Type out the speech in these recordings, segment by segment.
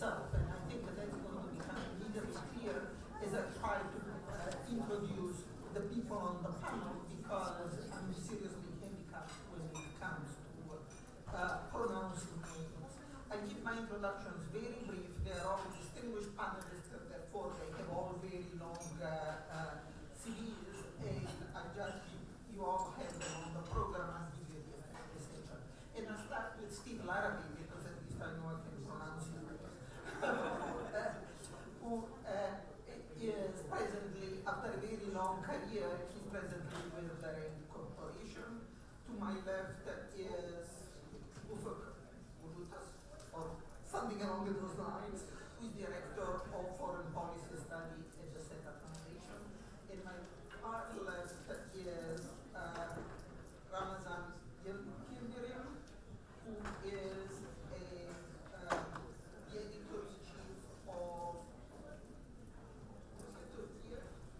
itself, and I think that that's going to become immediately clear as I try to introduce the people on the panel, because I'm seriously handicapped when it comes to pronouncing names. I keep my introductions very brief. They are all distinguished panelists, and therefore they have all very long CVs, and I just, you all have them on the program. I'll give you the essential. And I'll start with Steve Larrabee, because at least I know I can pronounce his name. Who is presently, after a very long career, he's presently with the RAND Corporation. To my left is Ufuk Ulutas, or something along those lines, who is director of foreign policy study at the SETA Foundation. And my far left is Ramazan Yildirim, who is the editor-in-chief of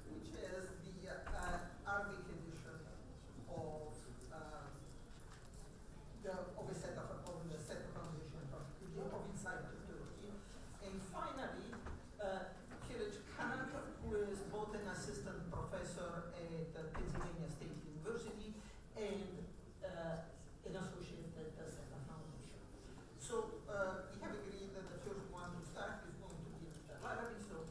which is the Arabic edition of the SETA Foundation of Insight to Turkey. And finally, Kiric Khan, who is both an assistant professor at Pennsylvania State University and an associate at the SETA Foundation. So we have agreed that the first one to start is going to be Mr. Larrabee, so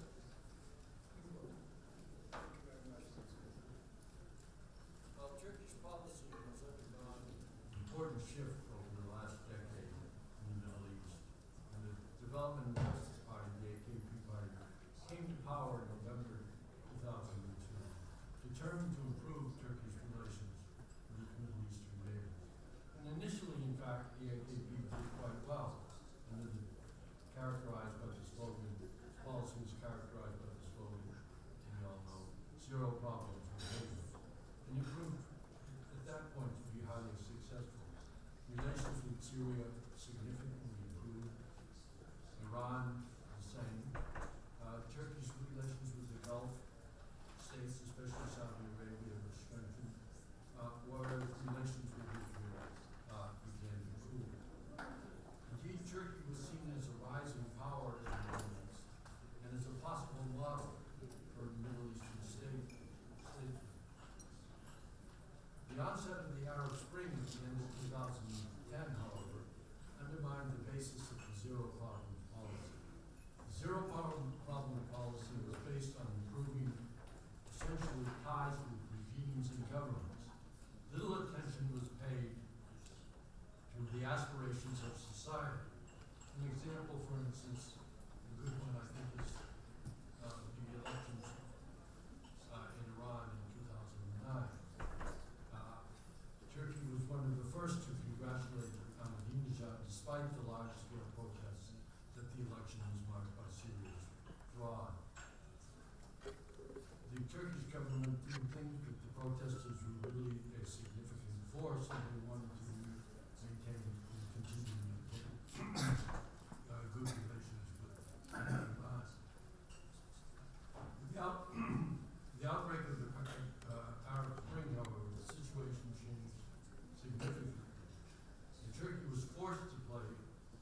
well, Turkish policy has undergone an important shift over the last decade in the Middle East. And the Development and Justice Party, the AKP party, came to power in November 2002, determined to improve Turkey's relations with its Middle Eastern neighbors. And initially, in fact, the AKP did quite well, under the characterized by the slogan, its policy was characterized by the slogan, we all know, zero problems with neighbors. And it proved at that point to be highly successful. Relations with Syria significantly improved. Iran, the same. Turkey's relations with the Gulf states, especially Saudi Arabia, were strengthened, whereas relations with Israel began to cool. Indeed, Turkey was seen as a rising power in the Middle East and as a possible model for Middle Eastern statehood. The onset of the Arab Spring at the end of 2010, however, undermined the basis of the zero problem policy. The zero problem policy was based on improving essentially ties with regimes and governments. Little attention was paid to the aspirations of society. An example, for instance, a good one I think is the elections in Iran in 2009. Turkey was one of the first to congratulate Ahmadinejad despite the large-scale protests that the election was marked by serious fraud. The Turkish government didn't think that the protesters were really a significant force, and they wanted to maintain and continue to maintain good relations with Iran. The outbreak of the Arab Spring, however, the situation changed significantly. And Turkey was forced to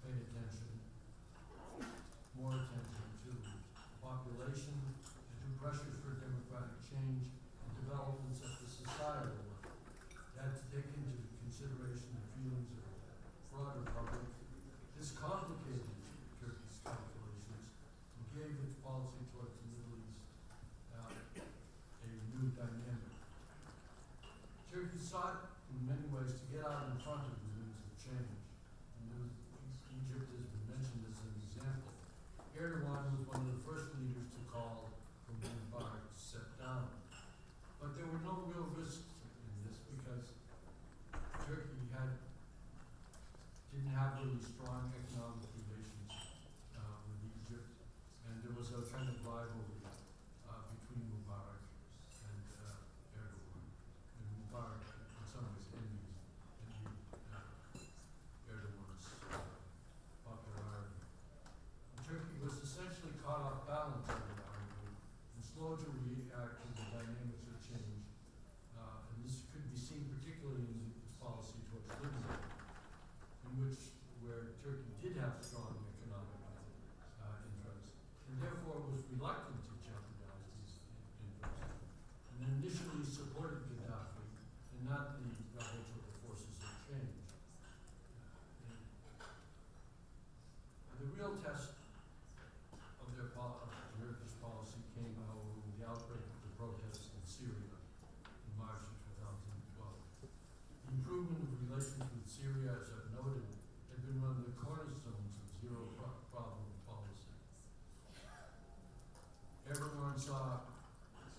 pay attention, more attention to population and to pressures for democratic change and developments at the societal level. It had to take into consideration saw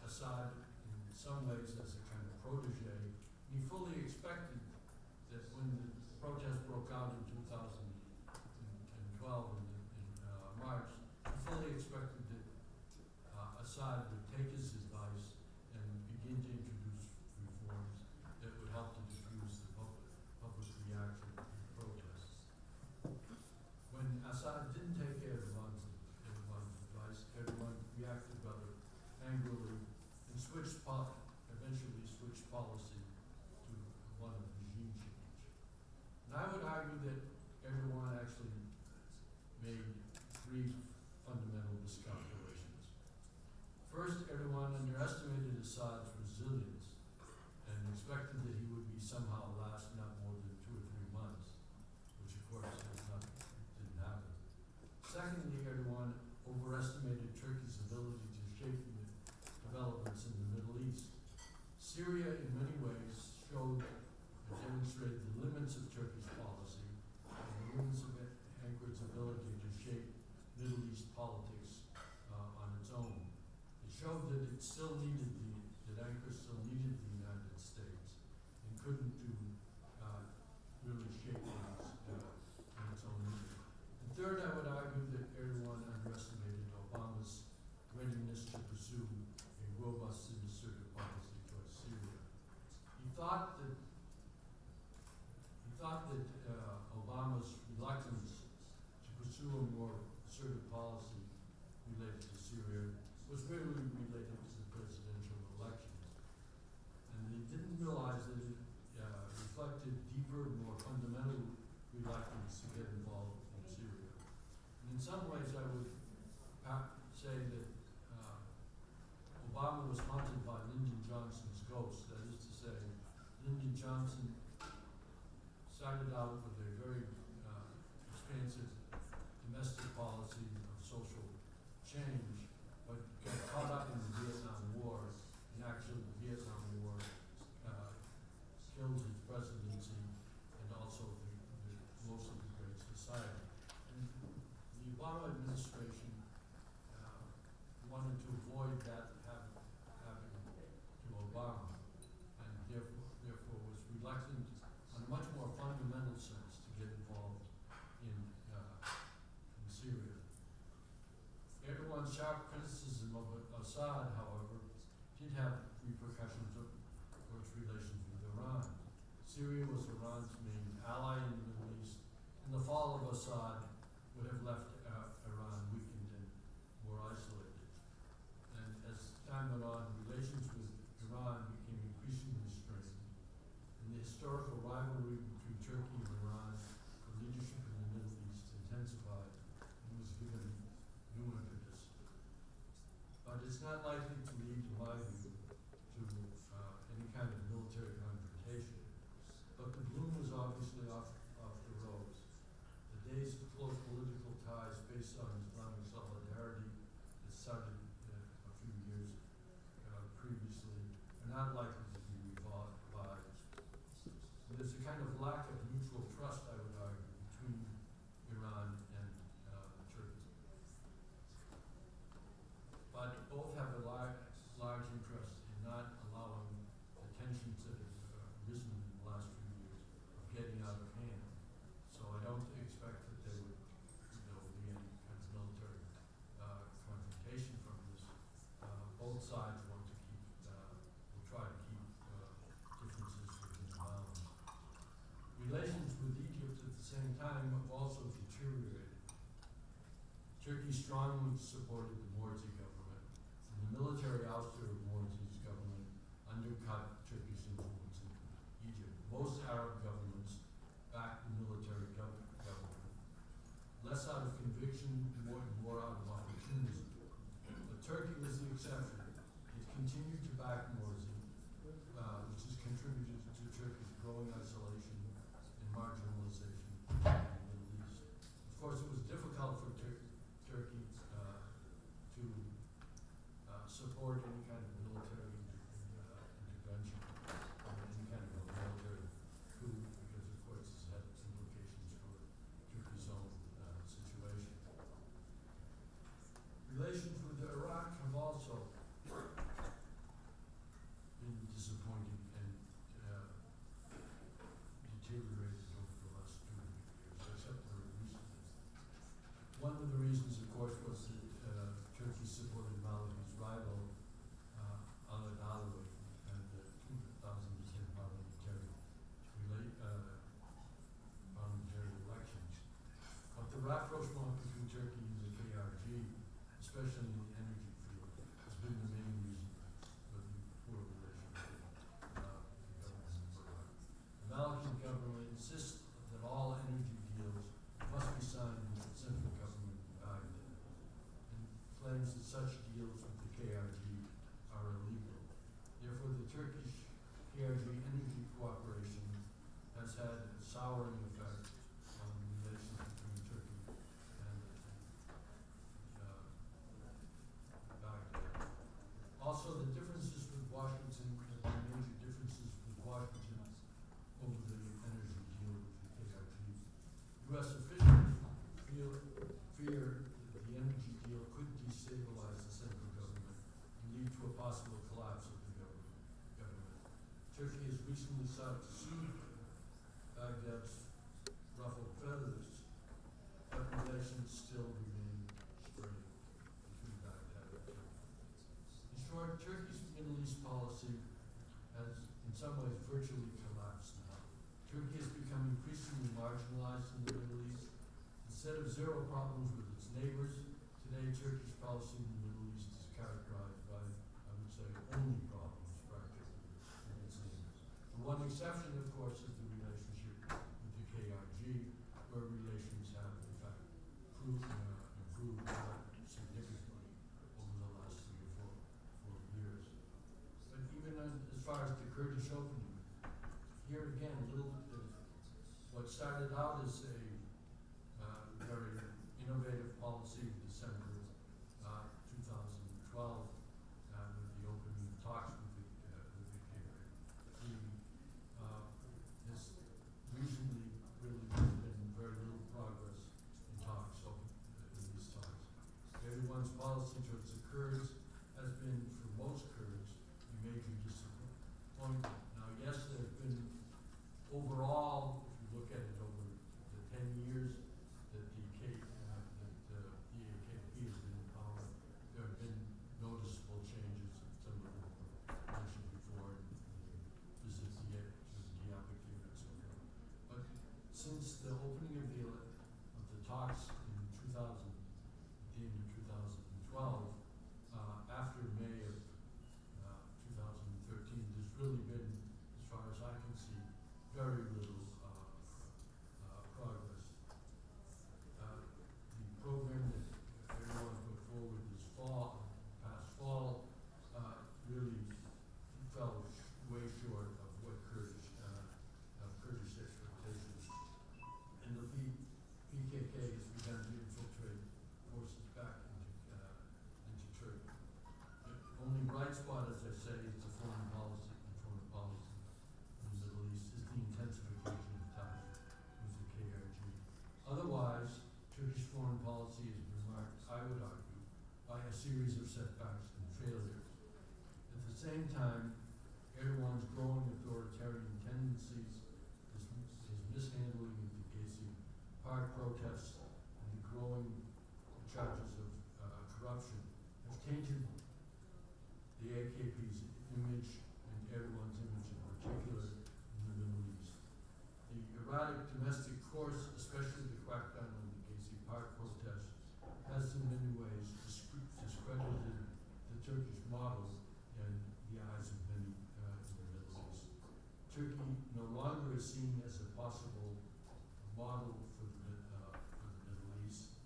Assad in some ways as a kind of protege, and he fully expected that when the protests broke out in 2012 in March, he fully expected that Assad would take his advice and begin to introduce reforms that would help to diffuse the public reaction to the protests. When Assad didn't take Erdogan's advice, Erdogan reacted rather angrily and eventually switched policy to one of regime change. And I would argue that Erdogan actually made three fundamental miscalculations. First, Erdogan underestimated Assad's resilience and expected that he would be somehow last not more than 2 or 3 months, which of course didn't happen. Secondly, Erdogan overestimated Turkey's ability to shape the developments in the Middle East. Syria, in many ways, showed and demonstrated the limits of Turkey's policy and the limits of Ankar's ability to shape Middle East politics on its own. It showed that it still needed that Ankara still needed the United States and couldn't really shape things on its own either. And third, I would argue that Erdogan underestimated Obama's readiness to pursue a robust and assertive policy towards Syria. He thought that Obama's reluctance to pursue a more assertive policy related to Syria was really related to the presidential elections. And he didn't realize that it reflected deeper, more fundamental reluctance to get involved in Syria. And in some ways, I would say that Obama was haunted by Lyndon Johnson's ghost. That is to say, Lyndon Johnson started out with a very expansive domestic policy of social change, but got caught up in the Vietnam War, and actually the Vietnam War killed his presidency and also most of the Great Society. And the Obama administration wanted to avoid that happening to Obama, and therefore was reluctant on a much more fundamental sense to get involved in Syria. Erdogan's sharp criticism of Assad, however, did have repercussions for its relations with Iran. Syria was Iran's main ally in the Middle East, and the fall of Assad would have left Iran weakened and more isolated. And as time went on, relations with Iran became increasingly strained, and the historical rivalry between Turkey and Iran for leadership in the Middle East intensified and was given new impetus. But it's not likely to lead, in my view, to any kind of military confrontation. But the bloom was obviously off the rose. The days of close political ties based on Islamic solidarity that started a few years previously are not likely to be revived. There's a kind of lack of mutual trust, I would argue, between Iran and Turkey. But both have a large interest in not allowing the tensions that have risen in the last few years of getting out of hand. So I don't expect that there will be any kind of military confrontation from this. Both sides want to will try to keep differences within bounds. Relations with Egypt at the same time have also deteriorated. Turkey strongly supported the Morsi government, and the military ouster of Morsi's government undercut Turkey's influence in Egypt. Most Arab governments backed the military government, less out of conviction, more out of opportunism. But Turkey was the exception. It continued to back Morsi, which has contributed to Turkey's growing isolation and marginalization in the Middle East. Of course, it was difficult for Turkey to support any kind of military intervention or any kind of a military coup, because of course this had implications for Turkey's own situation. Relations with Iraq have also possible collapse of the government. Turkey has recently sought to soothe Baghdad's ruffled feathers, but relations still remain strained between Baghdad and Turkey. In short, Turkey's Middle East policy has in some ways virtually collapsed now. Turkey has become increasingly marginalized in the Middle East. Instead of zero problems with its neighbors, today Turkey's policy in the Middle East is characterized by, I would say, only problems practically with its neighbors. The one exception, of course, is the relationship with the KRG, where relations have, in fact, improved significantly over the last 3 or 4 years. But even as far as the Kurdish opening, here again, what started out as a very innovative policy in December 2012 with the opening of talks with the KRG has recently really been very little progress in talks in these talks. Everyone's policy towards the Kurds has been, for most Kurds, a major disappointment. Now, yes, there's been overall, if you look at it over the 10 years that the AKP has been in power, there have been noticeable changes. Some of them were mentioned before, visit to Diyarbakir and so forth. But since the opening of the talks in at the end of 2012, after May of 2013, there's really been, as far as I can see, very little progress. The program that everyone put forward this past fall, really fell way short of what Kurdish expectations. And the PKK has begun to infiltrate forces back into Turkey. The only bright spot, as I say, is the foreign policy in the Middle East, is the intensification of ties with the KRG. Otherwise, Turkish foreign policy has been marked, I would argue, by a series of setbacks and failures. At the same time, Erdogan's growing authoritarian tendencies, his mishandling of the Gezi Park protests, and the growing charges of corruption have tainted the AKP's image and Erdogan's image in particular in the Middle East. The erratic domestic course, especially the crackdown on the Gezi Park protests, has in many ways discredited the Turkish model in the eyes of many in the Middle East. Turkey no longer is seen as a possible model for the Middle East.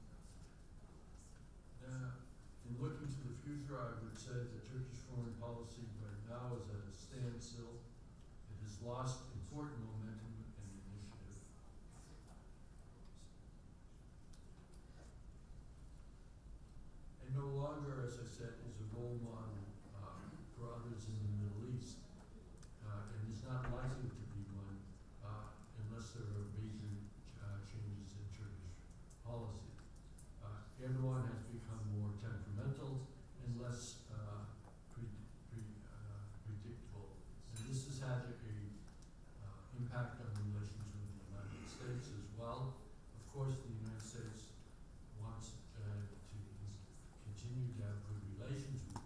In looking to the future, I would say that Turkish foreign policy right now is at a standstill. It has lost important momentum and initiative. And no longer, as I said, is a role model for others in the Middle East, and is not likely to be one unless there are major changes in Turkish policy. Erdogan has become more temperamental and less predictable, and this has had a impact on relations with the United States as well. Of course, the United States wants to continue to have good relations with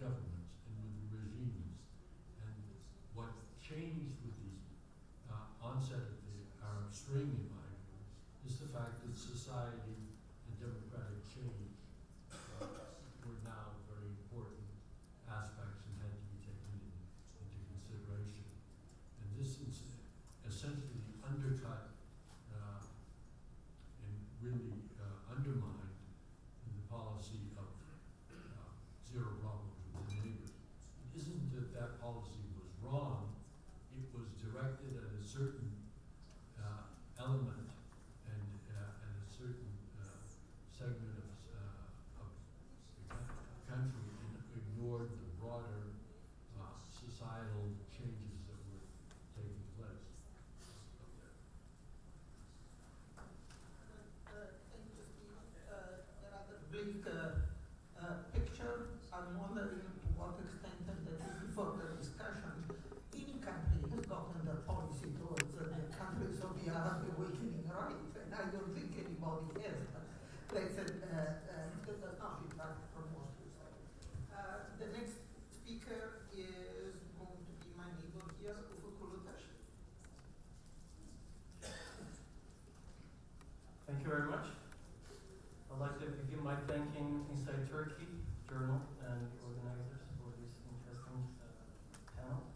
governments and with the regimes. And what changed with the onset of the Arab Spring, in my view, is the fact that society and democratic change were now very important aspects and had to be taken into consideration. And this is essentially undercut and really undermined the policy of zero problems with the neighbors. It isn't that that policy was wrong, it was directed at a certain element and a certain segment of the country and ignored the broader societal changes that were taking place. Can you just give another bleak picture? I'm wondering to what extent, and that is before the discussion, any country has gotten the policy towards the countries of the Arab awakening right, and I don't think anybody has. Let's say that does not feedback from most of the next speaker is going to be my neighbor here, Ufuk Kulutash. Thank you very much. I'd like to begin by thanking Inside Turkey Journal and the organizers for this interesting panel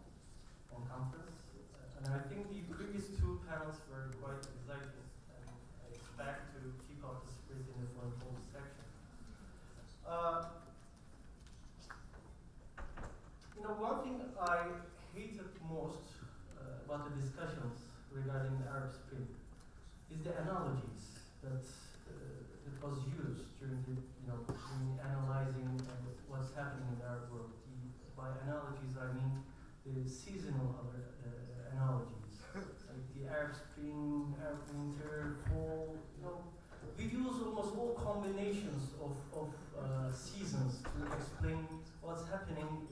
and conference. And I think the previous two panels were quite exciting, and I expect to keep up the spirit in the fourth section. One thing I hated most about the discussions regarding the Arab Spring is the analogies that was used during the, in analyzing what's happening in the Arab world. By analogies, I mean the seasonal analogies, like the Arab Spring, Arab Winter, fall. We use almost all combinations of seasons to explain what's happening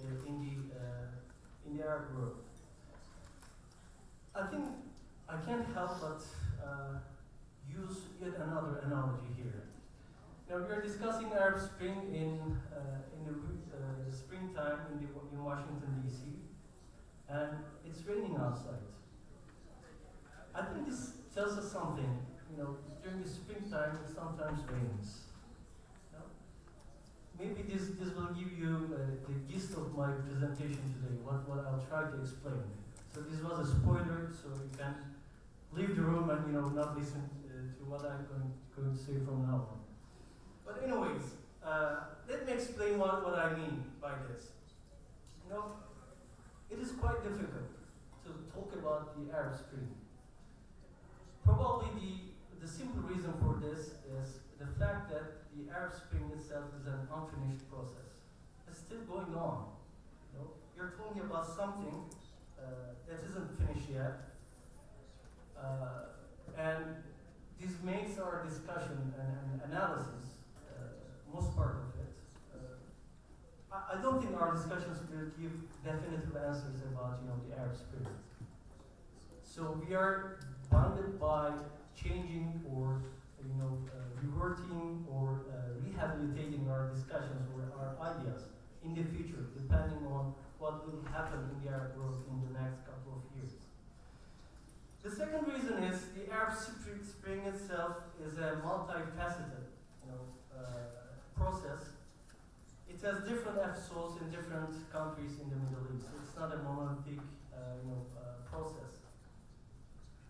in the Arab world. I think I can't help but use yet another analogy here. Now we are discussing Arab Spring in the springtime in Washington D.C. and it's raining outside. I think this tells us something. During the springtime it sometimes rains. Maybe this will give you the gist of my presentation today. What I'll try to explain. So this was a spoiler, so you can leave the room and not listen to what I'm going to say from now on. But anyways, let me explain what I mean by this. It is quite difficult to talk about the Arab Spring. Probably the simple reason for this is the fact that the Arab Spring itself is an unfinished process. It's still going on. You're talking about something that isn't finished yet. And this makes our discussion and analysis, most part of it. I don't think our discussions will give definitive answers about the Arab Spring. So we are bounded by changing or reverting or rehabilitating our discussions or our ideas in the future, depending on what will happen in the Arab world in the next couple of years. The second reason is the Arab Spring itself is a multifaceted process. It has different episodes in different countries in the Middle East. It's not a monolithic process.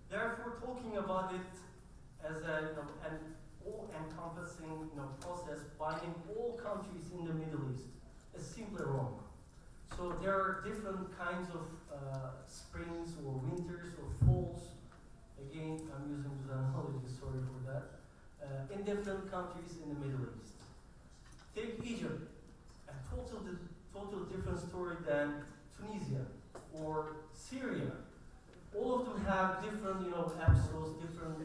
Therefore, talking about it as an all-encompassing process binding all countries in the Middle East is simply wrong. So there are different kinds of springs or winters or falls. Again, I'm using the analogy, sorry for that. In different countries in the Middle East. Take Egypt, a total different story than Tunisia or Syria. All of them have different, episodes, different,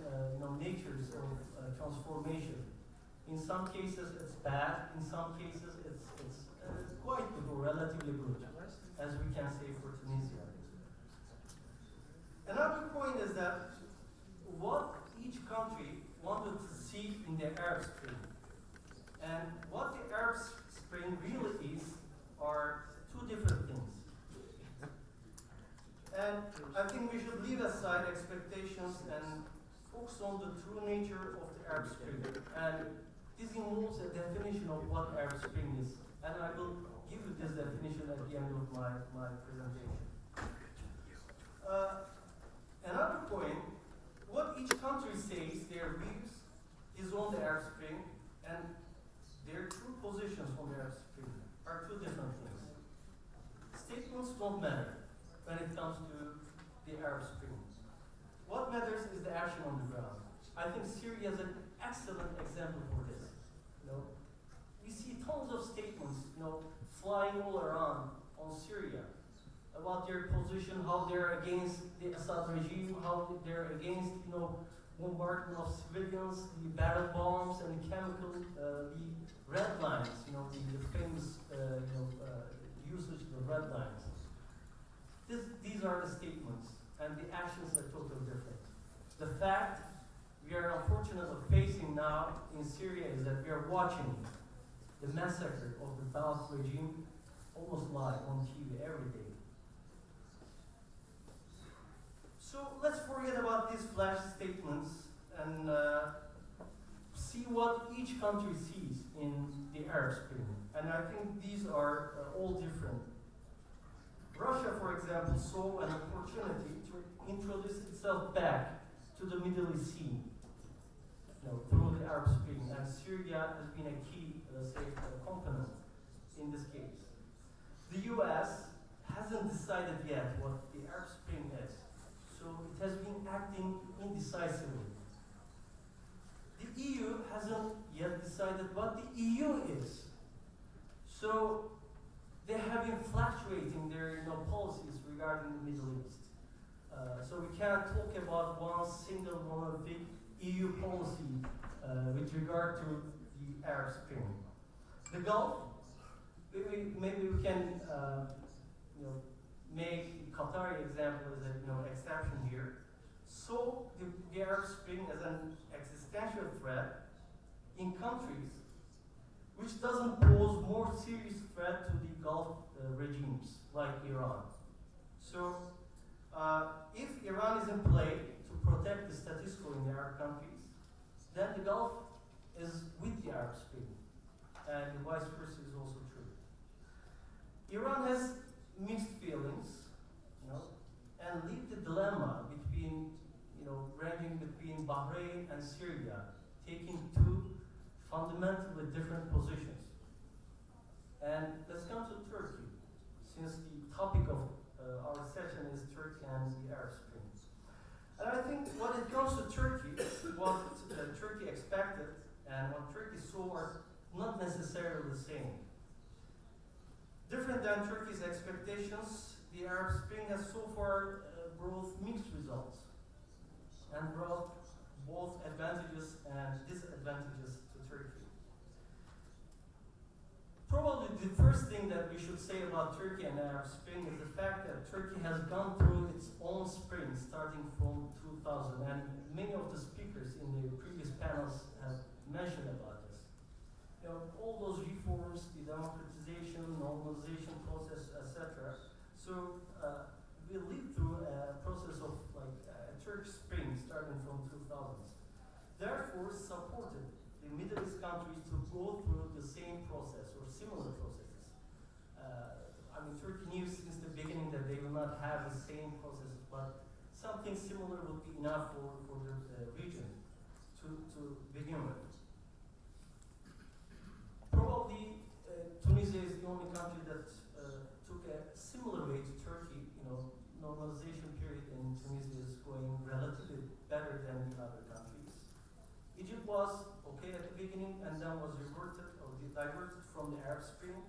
natures of transformation. In some cases, it's bad. In some cases, it's quite good or relatively good, as we can say for Tunisia. Another point is that what each country wanted to see in the Arab Spring, and what the Arab Spring really is, are I think we should leave aside expectations and focus on the true nature of the Arab Spring. And this involves a definition of what Arab Spring is. And I will give you this definition at the end of my presentation. Another point, what each country says their views is on the Arab Spring, and their true positions on the Arab Spring are two different things. Statements don't matter when it comes to the Arab Spring. What matters is the action on the ground. I think Syria is an excellent example for this. We see tons of statements, flying all around on Syria about their position, how they're against the Assad regime, how they're against, bombardment of civilians, the barrel bombs and the chemical, the red lines, the famous, usage of the red lines. These are the statements, and the actions are totally different. The fact we are unfortunately facing now in Syria is that we are watching the massacre of the Ba'ath regime almost live on TV every day. So let's forget about these flash statements and see what each country sees in the Arab Spring. And I think these are all different. Russia, for example, saw an opportunity to introduce itself back to the Middle East scene, through the Arab Spring, and Syria has been a key, component in this case. The U.S. hasn't decided yet what the Arab Spring is, so it has been acting indecisively. The EU hasn't yet decided what the EU is, so they have been fluctuating their policies regarding the Middle East. So we cannot talk about one single monolithic EU policy with regard to the Arab Spring. The Gulf, maybe we can make the Qatari example as an exception here. So the Arab Spring as an existential threat in countries which doesn't pose more serious threat to the Gulf regimes like Iran. So if Iran is in play to protect the status quo in the Arab countries, then the Gulf is with the Arab Spring, and vice versa is also true. Iran has mixed feelings, and leave the dilemma between, ranging between Bahrain and Syria, taking two fundamentally different positions. And let's come to Turkey, since the topic of our session is Turkey and the Arab Spring. And I think when it comes to Turkey, what Turkey expected and what Turkey saw are not necessarily the same. Different than Turkey's expectations, the Arab Spring has so far brought mixed results and brought both advantages and disadvantages to Turkey. Probably the first thing that we should say about Turkey and Arab Spring is the fact that Turkey has gone through its own spring starting from 2000, and many of the speakers in the previous panels have mentioned about this. All those reforms, the democratization, normalization process, etc. So we lived through a process of a Turkish spring starting from 2000s. Therefore, supported the Middle East countries to go through the same process or similar processes. Turkey knew since the beginning that they will not have the same processes, but something similar would be enough for the region to begin with. Probably Tunisia is the only country that took a similar way to Turkey. Normalization period in Tunisia is going relatively better than the other countries. Egypt was okay at the beginning and then was diverted from the Arab Spring,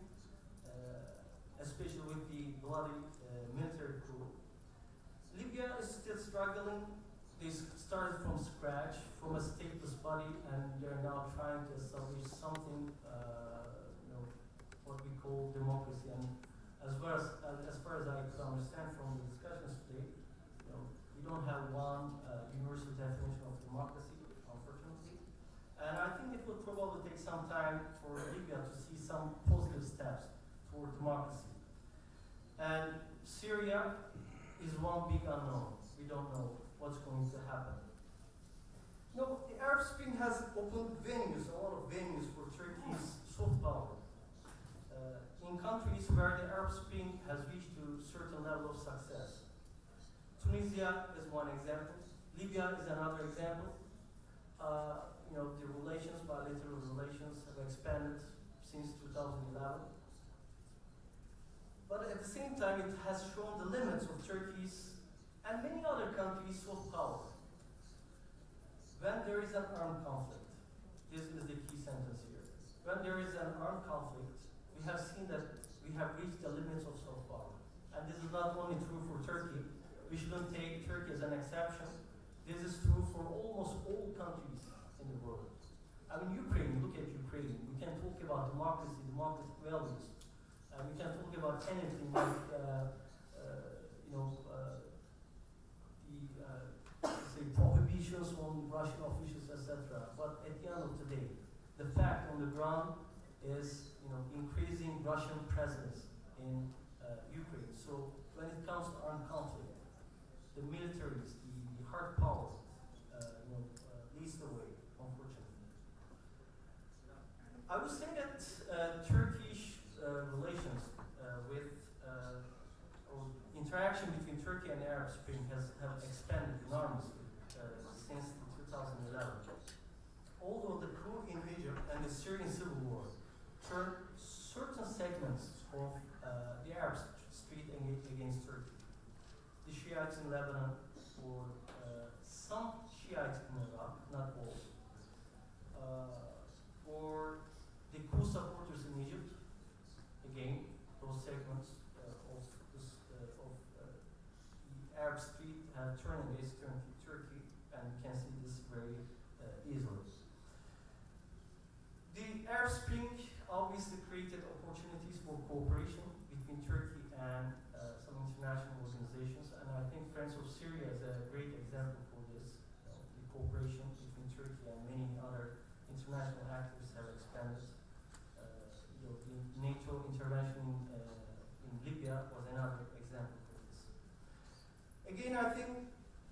especially with the bloody military coup. Libya is still struggling. They started from scratch, from a stateless body, and they're now trying to establish something, what we call democracy. And as far as I could understand from the discussions today, we don't have one universal definition of democracy, unfortunately. And I think it will probably take some time for Libya to see some positive steps toward democracy. And Syria is one big unknown. We don't know what's going to happen. No, the Arab Spring has opened venues, a lot of venues for Turkey's soft power. In countries where the Arab Spring has reached to a certain level of success. Tunisia is one example. Libya is another example. The relations, bilateral relations, have expanded since 2011. But at the same time, it has shown the limits of Turkey's and many other countries' soft power. When there is an armed conflict, this is the key sentence here. When there is an armed conflict, we have seen that we have reached the limits of soft power. And this is not only true for Turkey. We shouldn't take Turkey as an exception. This is true for almost all countries in the world. I mean, Ukraine, look at Ukraine. We can talk about democracy, democratic values. We can talk about anything like, say prohibitions on Russian officials, etc. But at the end of the day, the fact on the ground is, increasing Russian presence in Ukraine. So when it comes to armed conflict, the militaries, the hard power, leads the way, unfortunately. I would say that Turkish relations with or interaction between Turkey and the Arab Spring have expanded enormously since 2011. Although the coup in Egypt and the Syrian civil war turned certain segments of the Arab Street against Turkey. The Shiites in Lebanon, or some Shiites in Iraq, not all, or the coup supporters in Egypt. Again, those segments of the Arab Street have turned against Turkey, and you can see this very easily. The Arab Spring obviously created opportunities for cooperation between Turkey and some international organizations, and I think Friends of Syria is a great example for this. The cooperation between Turkey and many other international actors have expanded. The NATO intervention in Libya was another example for this. Again, I think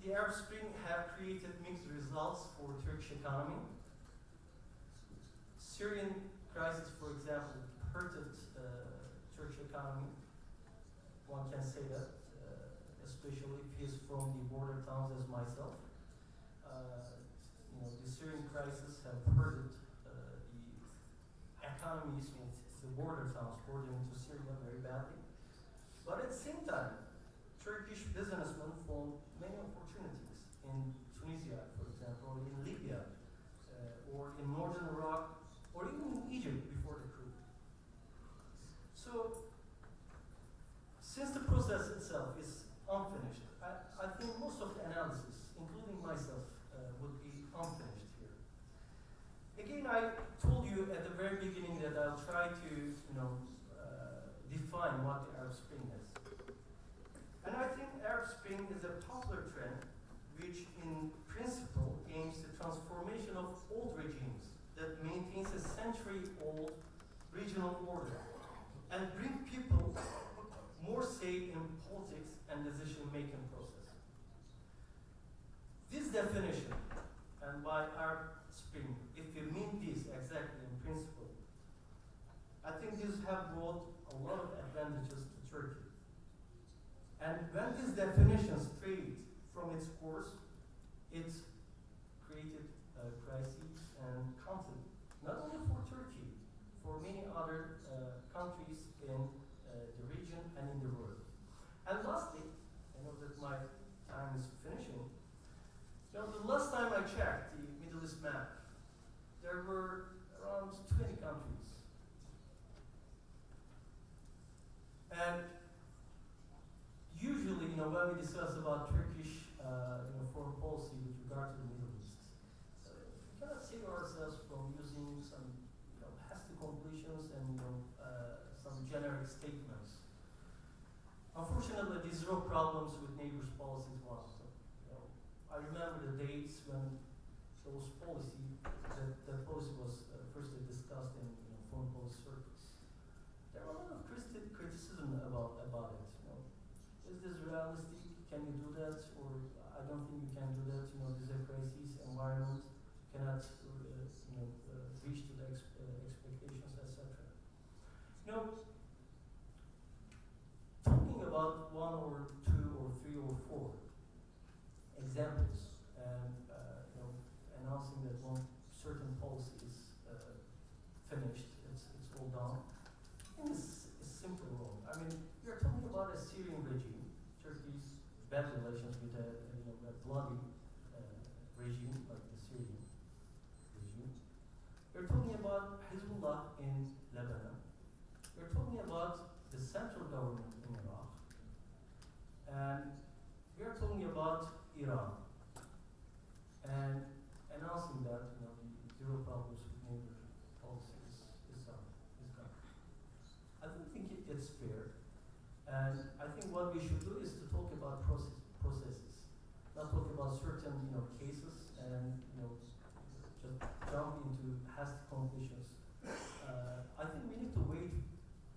the Arab Spring have created mixed results for the Turkish economy. Syrian crisis, for example, hurted Turkish economy. One can say that, especially if he's from the border towns as myself. The Syrian crisis have hurted the economies of the border towns bordering to Syria very badly. But at the same time, Turkish businessmen found many opportunities in Tunisia, for example, or in Libya, or in northern Iraq, or even in Egypt before the coup. So, since the process itself is unfinished, I think most of the analysis, including myself, would be unfinished here. Again, I told you at the very beginning that I'll try to, define what the Arab Spring is. And I think Arab Spring is a popular trend which in principle aims the transformation of old regimes that maintains a century-old regional order and bring people more say in politics and decision-making process. This definition, and by Arab Spring, if you mean this exactly in principle, I think these have brought a lot of advantages to Turkey. And when this definition strayed from its course, it created crises and conflict, not only for Turkey, for many other countries in the region and in the world. And lastly, I know that my time is finishing. The last time I checked the Middle East map, there were around 20 countries. And usually, when we discuss about Turkish foreign policy with regard to the Middle East, we cannot save ourselves from using some hasty completions and some generic statements. Unfortunately, the zero problems with neighbors policy is one of them. I remember the dates when those that policy was firstly discussed in foreign policy circles. There were a lot of criticism about it. Is this realistic? can you do that? Or I don't think you can do that. You know, this is a crisis environment. You cannot, reach to the expectations, etc. You know, talking about one or two or three or four examples and announcing that one certain policy is finished, it's all done, I think it's simply wrong. I mean, you're talking about a Syrian regime, Turkey's bad relations with a bloody regime like the Syrian regime. You're talking about Hezbollah in Lebanon. You're talking about the central government in Iraq. And we are talking about Iran. And announcing that the zero problems with neighbor policy is gone. I don't think it's fair. And I think what we should do is to talk about processes, not talk about certain cases and just jump into hasty conclusions. I think we need to wait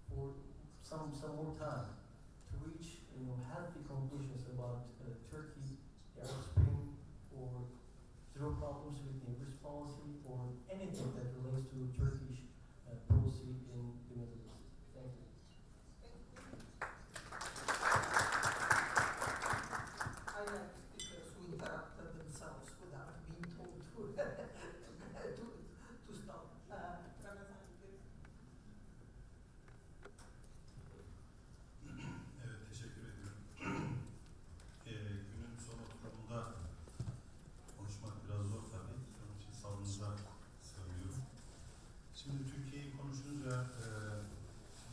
for some more time to reach healthy conclusions about Turkey, the Arab Spring, or zero problems with neighbors policy, or anything that relates to Turkish policy in the Middle East. Thank you. I like speakers who interrupted themselves without being told to stop. Ramazan, please. Evet, teşekkür ediyorum. Günün son oturumunda konuşmak biraz zor tabii. Onun için sabrınıza sığınıyorum. Şimdi Türkiye'yi konuşunca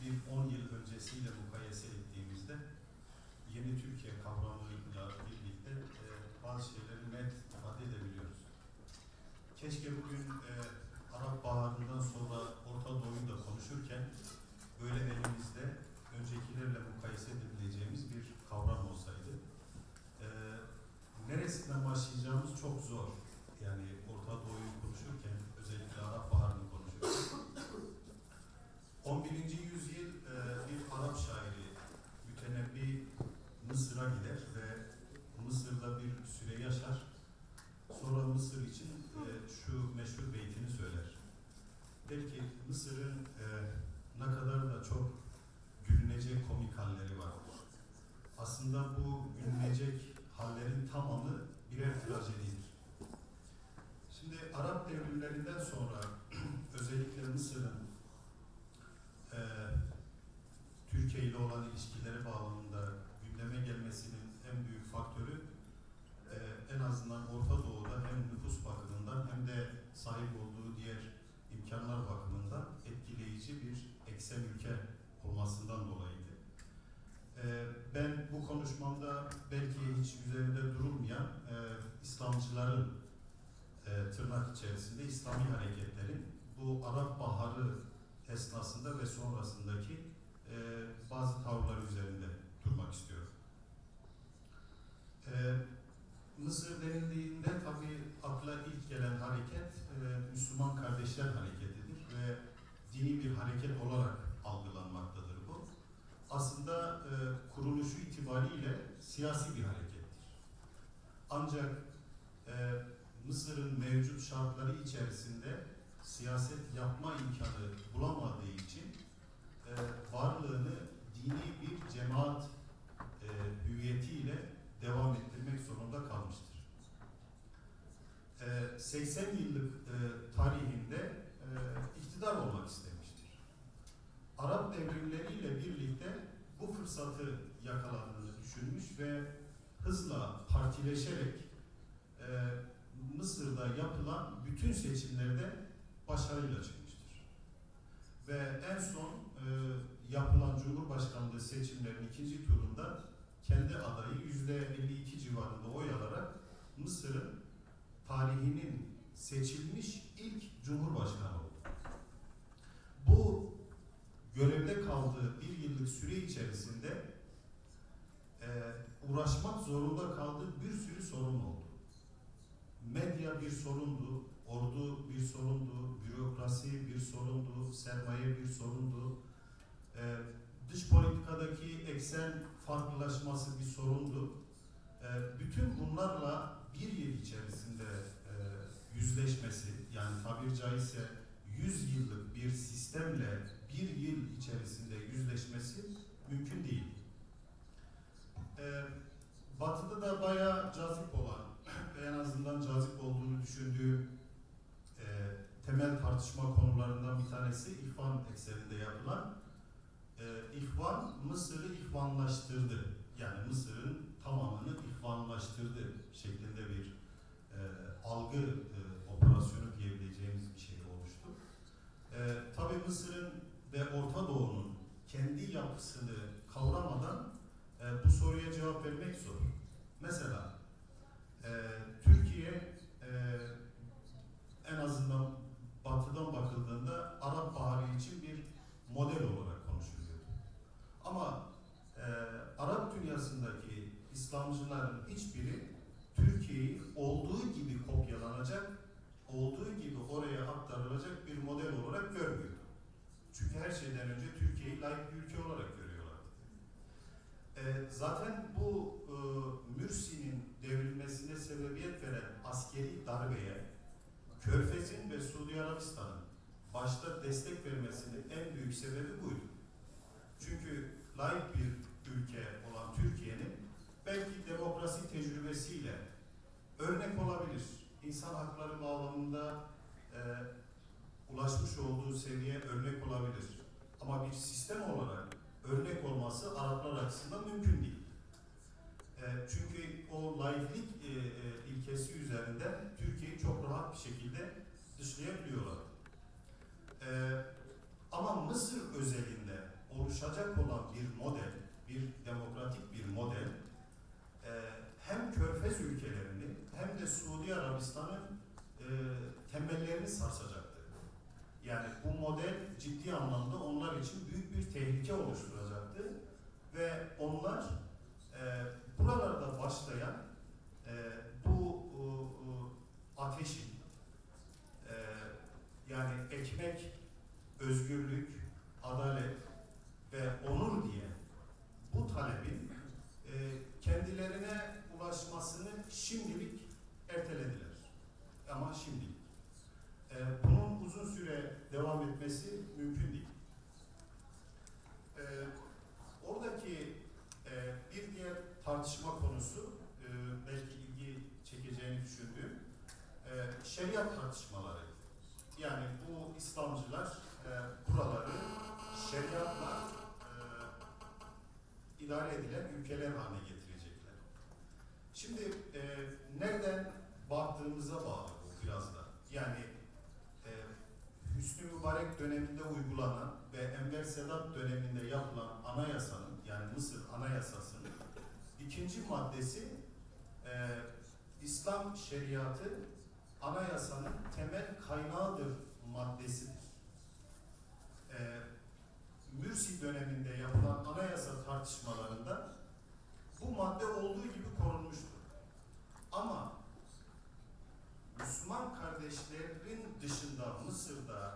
bir 10 yıl öncesiyle mukayese ettiğimizde yeni Türkiye kavramıyla birlikte bazı şeyleri net ifade edebiliyoruz. Keşke bugün Arap Baharı'ndan sonra Orta Doğu'yu da konuşurken böyle elimizde öncekilerle mukayese edebileceğimiz bir kavram olsaydı. Neresinden başlayacağımız çok zor. Yani Orta Doğu'yu konuşurken, özellikle Arap Baharı'nı konuşurken. 11. yüzyıl bir Arap şairi Mütenebbi Mısır'a gider ve Mısır'da bir süre yaşar. Sonra Mısır için şu meşhur beytini söyler. Der ki Mısır'ın ne kadar da çok gülünecek komik halleri vardır. Aslında bu gülünecek hallerin tamamı birer trajedidir. Şimdi Arap devrimlerinden sonra özellikle Mısır'ın Türkiye ile olan ilişkileri bağlamında gündeme gelmesinin en büyük faktörü en azından Orta Doğu'da hem nüfus bakımından hem de sahip olduğu diğer imkanlar bakımından etkileyici bir eksen ülke olmasından dolayıydı. Ben bu konuşmamda belki hiç üzerinde durulmayan İslamcıların tırnak içerisinde İslami hareketlerin bu Arap Baharı esnasında ve sonrasındaki bazı tavırlar üzerinde durmak istiyorum. Mısır denildiğinde tabii akla ilk gelen hareket Müslüman Kardeşler Hareketi'dir ve dini bir hareket olarak algılanmaktadır bu. Aslında kuruluşu itibariyle siyasi bir harekettir. Ancak Mısır'ın mevcut şartları içerisinde siyaset yapma imkanı bulamadığı için varlığını dini bir cemaat hüviyetiyle devam ettirmek zorunda kalmıştır. 80 yıllık tarihinde iktidar olmak istemiştir. Arap devrimleriyle birlikte bu fırsatı yakaladığını düşünmüş ve hızla partileşerek Mısır'da yapılan bütün seçimlerde başarıyla çıkmıştır. Ve en son yapılan Cumhurbaşkanlığı seçimlerinin ikinci turunda kendi adayı %52 civarında oy alarak Mısır'ın tarihinin seçilmiş ilk Cumhurbaşkanı oldu. Bu görevde kaldığı bir yıllık süre içerisinde uğraşmak zorunda kaldığı bir sürü sorun oldu. Medya bir sorundu, ordu bir sorundu, bürokrasi bir sorundu, sermaye bir sorundu, dış politikadaki eksen farklılaşması bir sorundu Bütün bunlarla bir yıl içerisinde yüzleşmesi, yani tabiri caizse 100 yıllık bir sistemle bir yıl içerisinde yüzleşmesi mümkün değil. Batı'da da bayağı cazip olan, en azından cazip olduğunu düşündüğüm temel tartışma konularından bir tanesi İhvan ekseninde yapılan. İhvan, Mısır'ı ihvanlaştırdı. Yani Mısır'ın tamamını ihvanlaştırdı şeklinde bir algı operasyonu diyebileceğimiz bir şey oluştu. Tabii Mısır'ın ve Orta Doğu'nun kendi yapısını kavramadan bu soruya cevap vermek zor. Mesela Türkiye en azından Batı'dan bakıldığında Arap Baharı için bir model olarak konuşuluyor. Ama Arap dünyasındaki İslamcıların hiçbiri Türkiye'yi olduğu gibi kopyalanacak, olduğu gibi oraya aktarılacak bir model olarak görmüyor. Çünkü her şeyden önce Türkiye'yi layık bir ülke olarak görüyorlar. Zaten bu Mürsi'nin devrilmesine sebebiyet veren askeri darbeye Körfez'in ve Suudi Arabistan'ın başta destek vermesinin en büyük sebebi buydu. Çünkü layık bir ülke olan Türkiye'nin belki demokrasi tecrübesiyle örnek olabilir. İnsan hakları bağlamında ulaşmış olduğu seviye örnek olabilir. Ama bir sistem olarak örnek olması Araplar açısından mümkün değil. Çünkü o laiklik ilkesi üzerinden Türkiye'yi çok rahat bir şekilde dışlayabiliyorlar. Ama Mısır özelinde oluşacak olan bir model, bir demokratik bir model, hem Körfez ülkelerini hem de Suudi Arabistan'ın temellerini sarsacaktır. Yani bu model ciddi anlamda onlar için büyük bir tehlike oluşturacaktı ve onlar buralarda başlayan bu ateşin yani ekmek, özgürlük, adalet ve onur diye bu talebin kendilerine ulaşmasını şimdilik ertelediler. Ama şimdilik. Bunun uzun süre devam etmesi mümkün değil. Oradaki bir diğer tartışma konusu, belki ilgi çekeceğini düşündüğüm, şeriat tartışmaları. Yani bu İslamcılar buraları şeriatla idare edilen ülkeler haline getirecekler. Şimdi nereden baktığımıza bağlı bu biraz da. Yani Hüsnü Mübarek döneminde uygulanan ve Enver Sedat döneminde yapılan anayasanın, yani Mısır Anayasası'nın 2. maddesi İslam şeriatı anayasanın temel kaynağıdır maddesidir. Mürsi döneminde yapılan anayasa tartışmalarında bu madde olduğu gibi korunmuştur. Ama Müslüman kardeşlerin dışında Mısır'da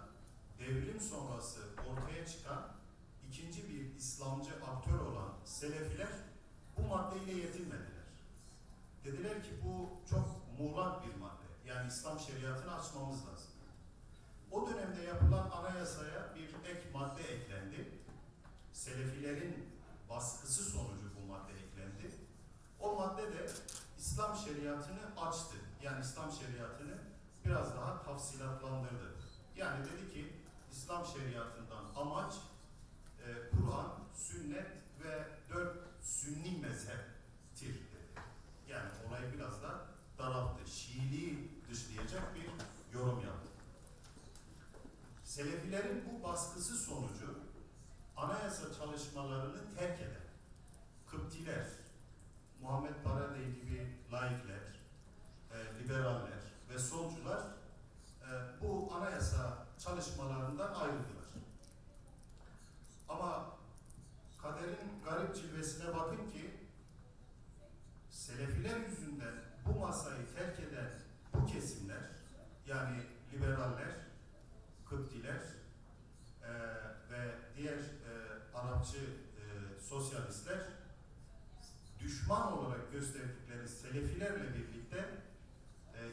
devrim sonrası ortaya çıkan ikinci bir İslamcı aktör olan Selefiler bu maddeyle yetinmediler. Dediler ki bu çok muğlak bir madde. Yani İslam şeriatını açmamız lazım. O dönemde yapılan anayasaya bir ek madde eklendi. Selefilerin baskısı sonucu bu madde eklendi. O madde de İslam şeriatını açtı. Yani İslam şeriatını biraz daha tafsilatlandırdı. Yani dedi ki İslam şeriatından amaç Kur'an, sünnet ve 4 sünni mezheptir dedi. Yani olayı biraz da daralttı. Şiiliği dışlayacak bir yorum yaptı. Selefilerin bu baskısı sonucu anayasa çalışmalarını terk eden Kıptiler, Muhammed Baradey gibi laikler, liberaller ve solcular bu anayasa çalışmalarından ayrıldılar. Ama kaderin garip cilvesine bakın ki Selefiler yüzünden bu masayı terk eden bu kesimler, yani liberaller, Kıptiler ve diğer Arapçı sosyalistler düşman olarak gösterdikleri Selefilerle birlikte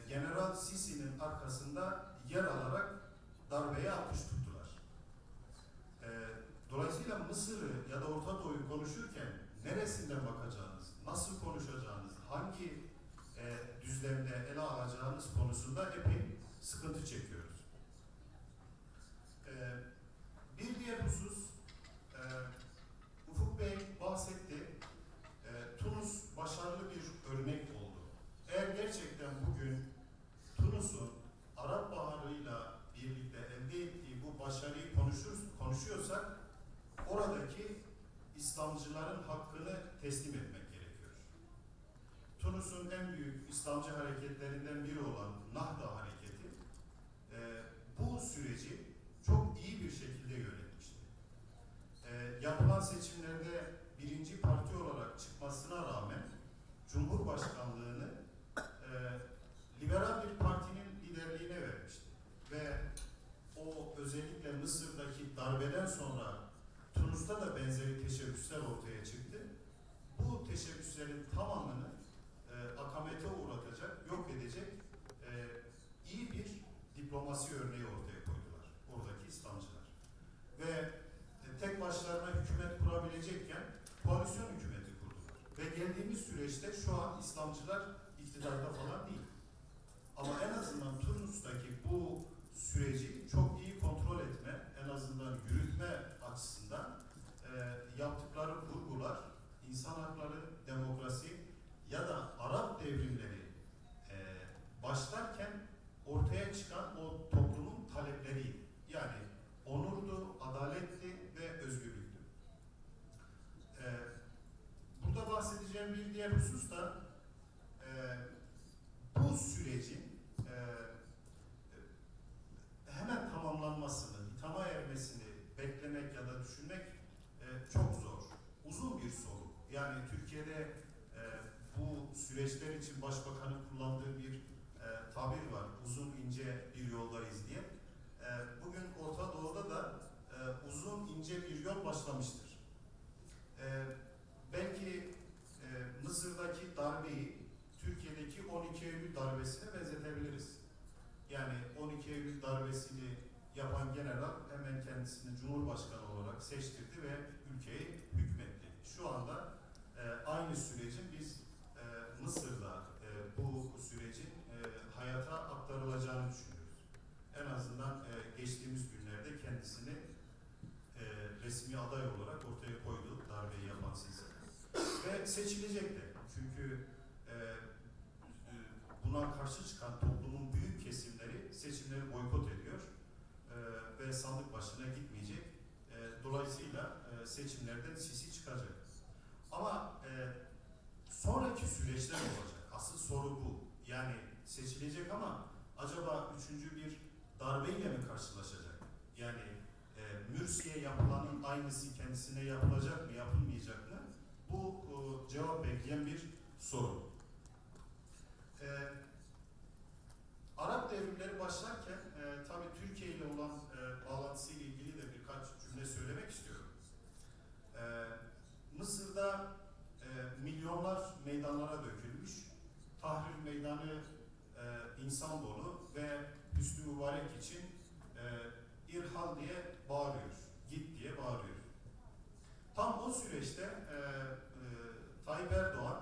General Sisi'nin arkasında yer alarak darbeye atış tuttular. Dolayısıyla Mısır'ı ya da Orta Doğu'yu konuşurken neresinden bakacağınız, nasıl konuşacağınız, hangi düzlemde ele alacağınız konusunda epey sıkıntı çekiyoruz. Bir diğer husus, Ufuk Bey bahsetti, Tunus başarılı bir örnek oldu. Eğer gerçekten bugün Tunus'un Arap Baharı'yla birlikte elde ettiği bu başarıyı konuşuyorsak, oradaki İslamcıların hakkını teslim etmek gerekiyor. Tunus'un en büyük İslamcı hareketlerinden biri olan Nahda hareketi bu süreci çok iyi bir şekilde yönetmişti. Yapılan seçimlerde birinci parti olarak çıkmasına rağmen Cumhurbaşkanlığını liberal bir partinin liderliğine vermişti. Ve o özellikle Mısır'daki darbeden sonra Tunus'ta da benzeri teşebbüsler ortaya çıktı. Bu teşebbüslerin tamamını akamete uğratacak, yok edecek iyi bir diplomasi örneği ortaya koydular oradaki İslamcılar. Ve tek başlarına hükümet kurabilecekken koalisyon hükümeti kurdular. Ve geldiğimiz süreçte şu an İslamcılar iktidarda falan değil. Ama en azından Tunus'taki bu süreci çok iyi kontrol etme, en azından yürütme açısından yaptıkları vurgular, insan hakları, demokrasi ya da Arap devrimleri başlarken ortaya çıkan o toplumun talepleriydi. Yani onurdu, adaletti ve özgürlüktü. Burada bahsedeceğim bir diğer husus da bu sürecin hemen tamamlanmasını, itama ermesini beklemek ya da düşünmek çok zor. Uzun bir soluk. Yani Türkiye'de bu süreçler için Başbakanın kullandığı bir tabir var. Uzun ince bir yoldayız diye. Bugün Orta Doğu'da da uzun ince bir yol başlamıştır. Belki Mısır'daki darbeyi Türkiye'deki 12 Eylül darbesine benzetebiliriz. Yani 12 Eylül darbesini yapan general hemen kendisini Cumhurbaşkanı olarak seçtirdi ve ülkeyi hükmetti. Şu anda aynı sürecin biz Mısır'da bu sürecin hayata aktarılacağını düşünüyoruz. En azından geçtiğimiz günlerde kendisini resmi aday olarak ortaya koydu darbeyi yapan Sisi. Ve seçilecek de. Çünkü buna karşı çıkan toplumun büyük kesimleri seçimleri boykot ediyor ve sandık başına gitmeyecek. Dolayısıyla seçimlerden Sisi çıkacak. Ama sonraki süreçler olacak. Asıl soru bu. Yani seçilecek ama acaba üçüncü bir darbeyle mi karşılaşacak? Yani Mürsi'ye yapılanın aynısı kendisine yapılacak mı, yapılmayacak mı? Bu cevap bekleyen bir soru. Arap devrimleri başlarken tabii Türkiye ile olan bağlantısıyla ilgili de birkaç cümle söylemek istiyorum. Mısır'da milyonlar meydanlara dökülmüş. Tahrir Meydanı insan dolu ve Hüsnü Mübarek için İrhal diye bağırıyor, git diye bağırıyor. Tam o süreçte Tayyip Erdoğan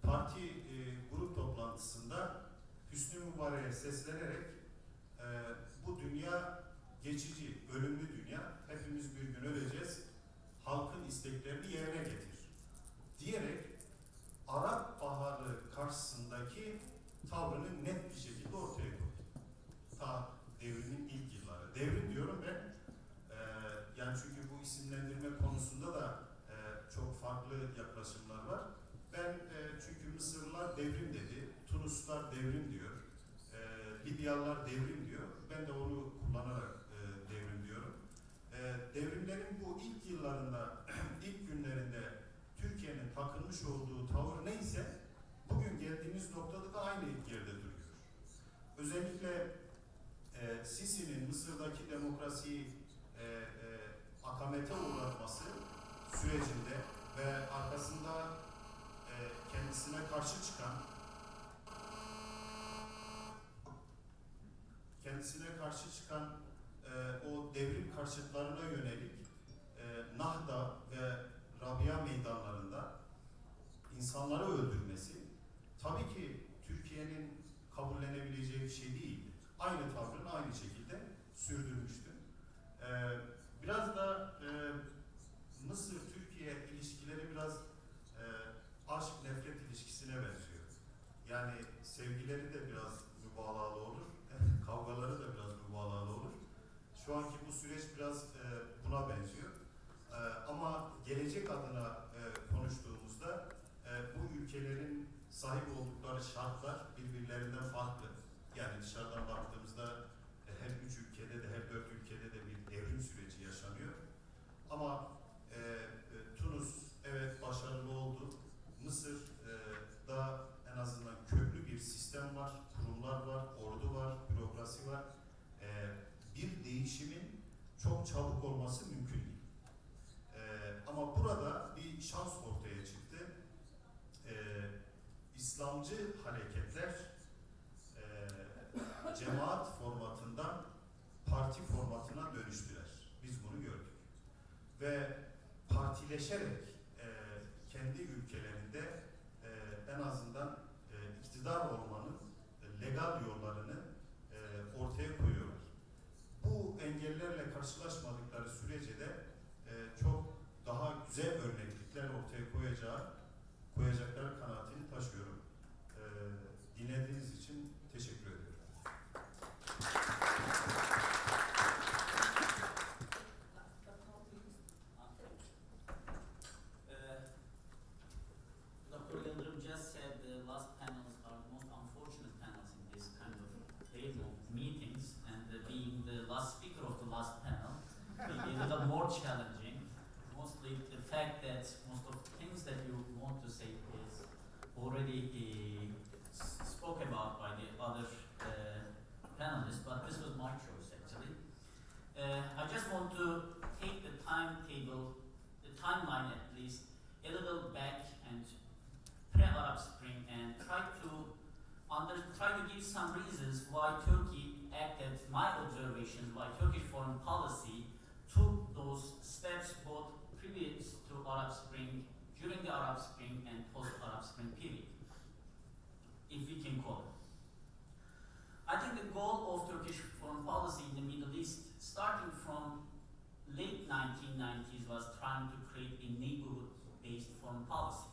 parti grup toplantısında Hüsnü Mübarek'e seslenerek bu dünya geçici, ölümlü dünya, hepimiz bir gün öleceğiz, halkın isteklerini yerine getir diyerek Arap Baharı karşısındaki tavrını net bir şekilde ortaya koydu. Ta devrimin ilk yılları. Devrim diyorum ben, yani çünkü bu isimlendirme konusunda da çok farklı yaklaşımlar var. Ben çünkü Mısırlılar devrim dedi, Tunuslular devrim diyor, Libyalılar devrim diyor. Ben de onu kullanarak devrim diyorum. Devrimlerin bu ilk yıllarında, ilk günlerinde Türkiye'nin takılmış olduğu tavır neyse, bugün geldiğimiz noktada da aynı yerde duruyor. Özellikle Sisi'nin Mısır'daki demokrasiyi akamete uğratması sürecinde ve arkasında kendisine karşı çıkan o devrim karşıtlarına yönelik Nahda ve Rabia meydanlarında insanları öldürmesi tabii ki Türkiye'nin kabullenebileceği bir şey değildi. Aynı tavrını aynı şekilde sürdürmüştü. Biraz da Mısır-Türkiye ilişkileri biraz aşk-nefret ilişkisine benziyor. Yani sevgileri de biraz mübalağalı olur, kavgaları da biraz mübalağalı olur. Şu anki bu süreç biraz buna benziyor. Ama gelecek adına konuştuğumuzda bu ülkelerin sahip oldukları şartlar birbirlerinden farklı. Yani dışarıdan baktığımızda her üç ülkede de her dört ülkede de bir devrim süreci yaşanıyor. Ama Tunus evet başarılı oldu. Mısır'da en azından köklü bir sistem var, kurumlar var, ordu var, bürokrasi var. Bir değişimin çok çabuk olması mümkün değil. Ama burada bir şans ortaya çıktı. İslamcı hareketler cemaat formatından parti formatına dönüştüler. Biz bunu gördük. Ve partileşerek kendi ülkelerinde en azından iktidar olmanın legal yollarını ortaya koyuyorlar. Bu engellerle karşılaşmadıkları sürece de çok daha güzel örneklikler ortaya koyacakları kanaatini taşıyorum. Dinlediğiniz için teşekkür ediyorum. Dr. Yıldırım just said the last panels are the most unfortunate panels in this kind of wave of meetings, and being the last speaker of the last panel, maybe a little more challenging. Mostly the fact that most of the things that you want to say is already spoke about by the other panelists, but this was my choice actually. I just want to take the timetable, the timeline at least, a little back and pre-Arab Spring and try to give some reasons why Turkey acted, my observations, why Turkish foreign policy took those steps both previous to Arab Spring, during the Arab Spring and post-Arab Spring period, if we can call it. I think the goal of Turkish foreign policy in the Middle East, starting from late 1990s, was trying to create a neighborhood-based foreign policy.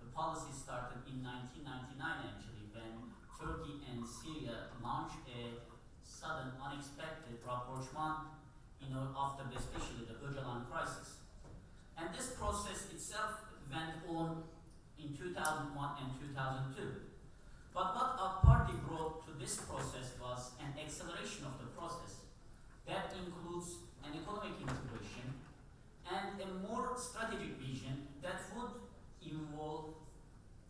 The policy started in 1999 actually, when Turkey and Syria launched a sudden, unexpected rapprochement, after especially the Öcalan crisis. And this process itself went on in 2001 and 2002. But what our party brought to this process was an acceleration of the process that includes an economic integration and a more strategic vision that would involve,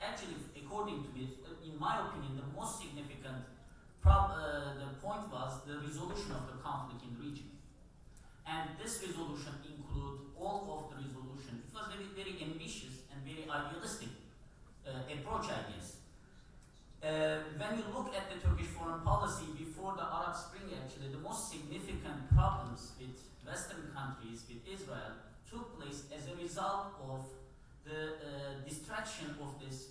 actually, according to me, in my opinion, the most significant the point was the resolution of the conflict in the region. And this resolution include all of the resolution. It was very, very ambitious and very idealistic approach, I guess. When you look at the Turkish foreign policy before the Arab Spring, actually, the most significant problems with Western countries, with Israel, took place as a result of the distraction of these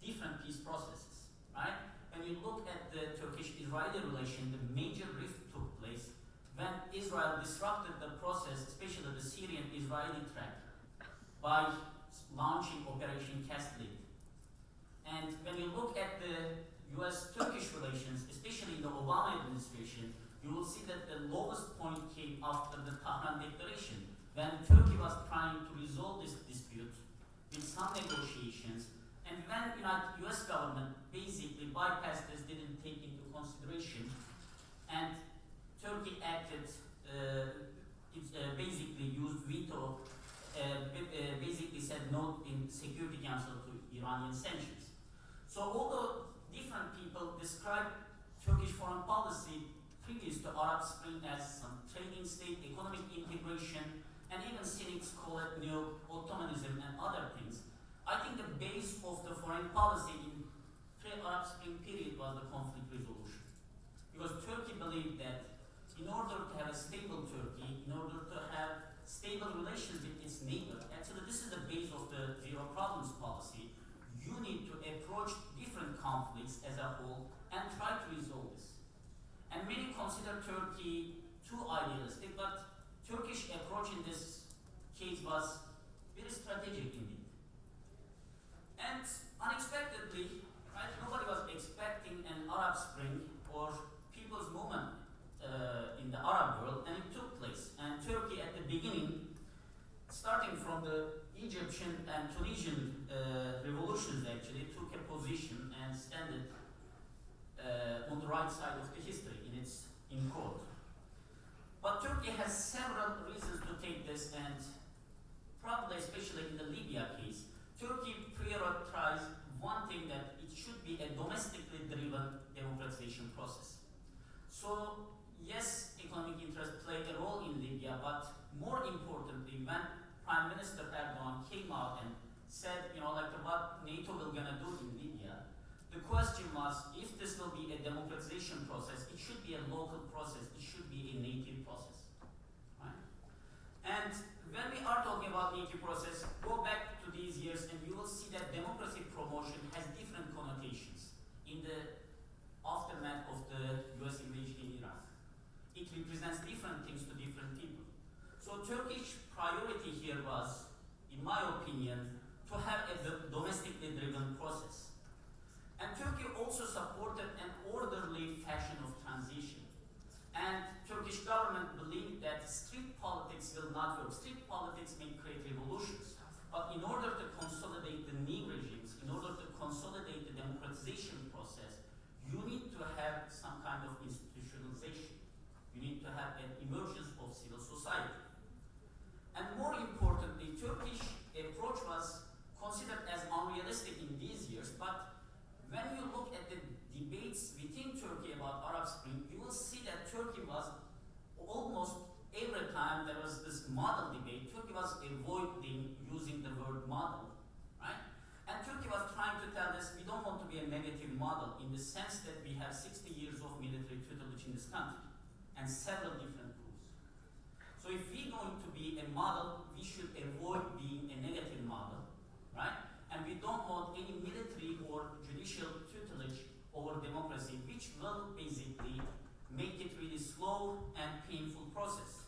different peace processes, right? When you look at the Turkish-Israeli relation, the major rift took place when Israel disrupted the process, especially the Syrian-Israeli track, by launching Operation Cast Lead. And when you look at the US-Turkish relations, especially in the Obama administration, you will see that the lowest point came after the Tahran Declaration, when Turkey was trying to resolve this dispute with some negotiations, and when the US government basically bypassed this, didn't take into consideration, and Turkey acted, basically used veto, basically said no in Security Council to Iranian sanctions. So although different people describe Turkish foreign policy previous to Arab Spring as some trading state, economic integration, and even cynics call it neo-Ottomanism and other things, I think the base foreign policy in pre-Arab Spring period was the conflict resolution. Because Turkey believed that in order to have a stable Turkey, in order to have stable relations with its neighbor, actually this is the base of the zero problems policy. You need to approach different conflicts as a whole and try to resolve this. And many consider Turkey too idealistic, but Turkish approach in this case was very strategic indeed. And unexpectedly, right, nobody was expecting an Arab Spring or people's movement in the Arab world, and it took place. And Turkey at the beginning, starting from the Egyptian and Tunisian revolutions actually, took a position and standed on the right side of the history in quote. But Turkey has several reasons to take this, and probably especially in the Libya case, Turkey prioritized one thing, that it should be a domestically driven democratization process. So yes, economic interests play a role in Libya, but more importantly, when Prime Minister Erdogan came out and said, like what NATO will gonna do in Libya, the question was, if this will be a democratization process, it should be a local process, it should be a native process, right? And when we are talking about native process, go back to these years and you will see that democracy promotion has different connotations in the aftermath of the US invasion in Iraq. It represents different things to different people. So Turkish priority here was, in my opinion, to have a domestically driven process. And Turkey also supported an orderly fashion of transition. And Turkish government believed that street politics will not work. Street politics may create revolutions. But in order to consolidate the new regimes, in order to consolidate the democratization process, you need to have some kind of institutionalization. You need to have an emergence of civil society. And more importantly, Turkish approach was considered as unrealistic in these years, but when you look at the debates within Turkey about Arab Spring, you will see that Turkey was almost every time there was this model debate, Turkey was avoiding using the word model, right? And Turkey was trying to tell us we don't want to be a negative model in the sense that we have 60 years of military tutelage in this country and several different coups. So if we're going to be a model, we should avoid being a negative model, right? And we don't want any military or judicial tutelage over democracy, which will basically make it really slow and painful process.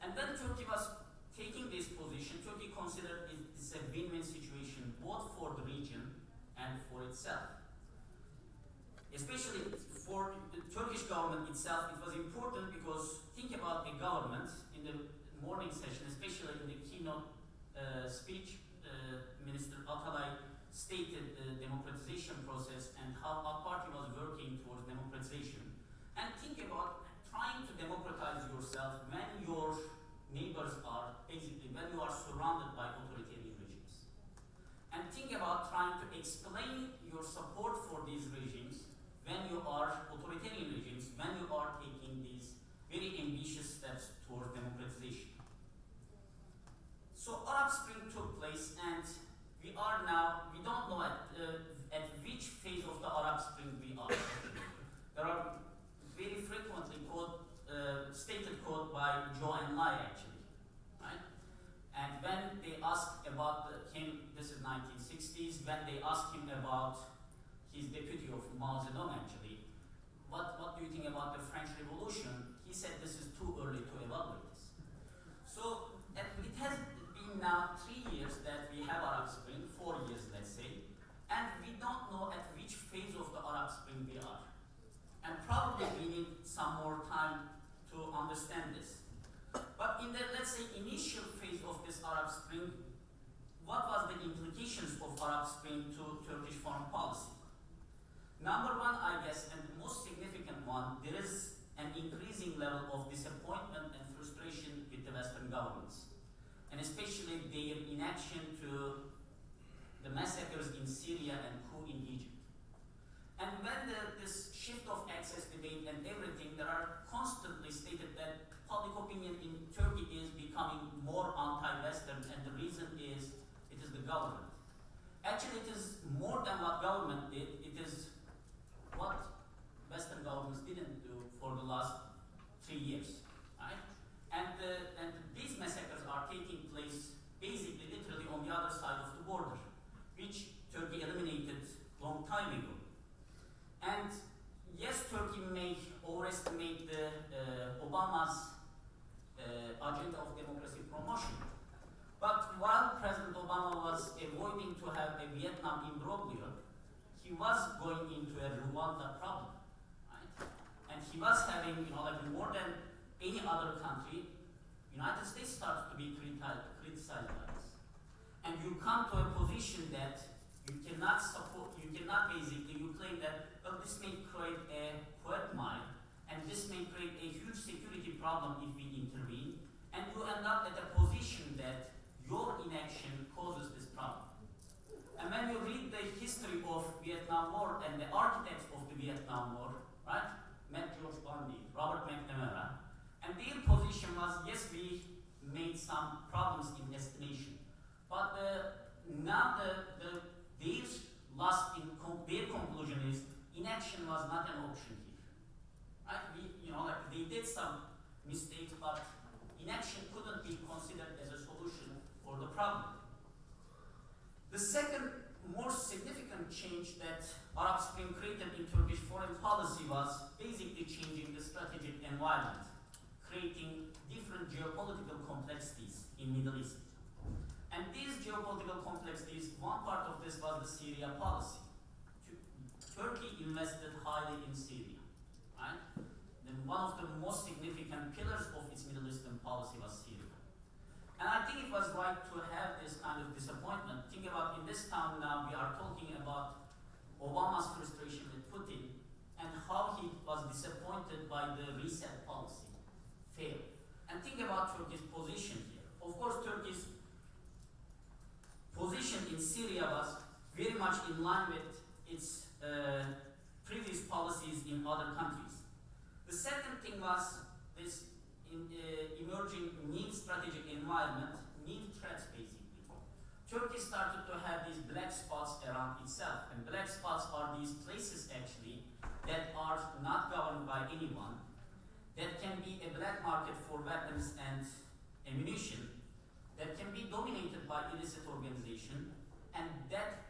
And when Turkey was taking this position, Turkey considered it's a win-win situation both for the region and for itself. Especially for the Turkish government itself, it was important because think about a government in the morning session, especially in the keynote speech, Minister Atalay stated the democratization process and how our party was working towards democratization. And think about trying to democratize yourself when your neighbors are, basically, when you are surrounded by authoritarian regimes. And think about trying to explain your support for these regimes when you are authoritarian regimes, when you are taking these very ambitious steps towards democratization. So Arab Spring took place, and we don't know at which phase of the Arab Spring we are. There are very frequently stated quote by Zhou Enlai actually, right? And when they asked about him, this is 1960s, when they asked him about his deputy of Mao Zedong actually, what do you think about the French Revolution? He said this is too early to evaluate this. So it has been now 3 years that we have Arab Spring, 4 years let's say, and we don't know at which phase of the Arab Spring we are. And probably we need some more time to understand this. But in the, let's say, initial phase of this Arab Spring, what was the implications of Arab Spring to Turkish foreign policy? Number one, I guess, and the most significant one, there is an increasing level of disappointment and frustration with the Western governments, and especially their inaction to the massacres in Syria and coup in Egypt. And when this shift of access debate and everything, there are constantly stated that public opinion in Turkey is becoming more anti-Western, and the reason is it is the government. Actually, it is more than what government did. It is what Western governments didn't do for the last 3 years, right? And these massacres are taking place basically, literally on the other side of the border, which Turkey eliminated long time ago. And yes, Turkey may overestimate the Obama's agenda of democracy promotion. But while President Obama was avoiding to have a Vietnam imbroglio, he was going into a Rwanda problem, right? And he was having, like more than any other country, United States started to be criticized by this. And you come to a position that you cannot support, you claim that, well, this may create a quagmire, and this may create a huge security problem if we intervene, and you end up at a position that your inaction causes this problem. And when you read the history of Vietnam War and the architects of the Vietnam War, right, George Bundy, Robert McNamara, and their position was, yes, we made some problems in estimation, but now their conclusion is inaction was not an option here, right? They did some mistakes, but inaction couldn't be considered as a solution for the problem. The second more significant change that Arab Spring created in Turkish foreign policy was basically changing the strategic environment, creating different geopolitical complexities in Middle East. And these geopolitical complexities, one part of this was the Syria policy. Turkey invested highly in Syria, right? And one of the most significant pillars of its Middle Eastern policy was Syria. And I think it was right to have this kind of disappointment. Think about, in this town now, we are talking about Obama's frustration with Putin and how he was disappointed by the reset policy failed. And think about Turkey's position here. Of course, Turkey's position in Syria was very much in line with its previous policies in other countries. The second thing was this emerging new strategic environment, new threats basically. Turkey started to have these black spots around itself, and black spots are these places actually that are not governed by anyone, that can be a black market for weapons and ammunition, that can be dominated by illicit organization, and that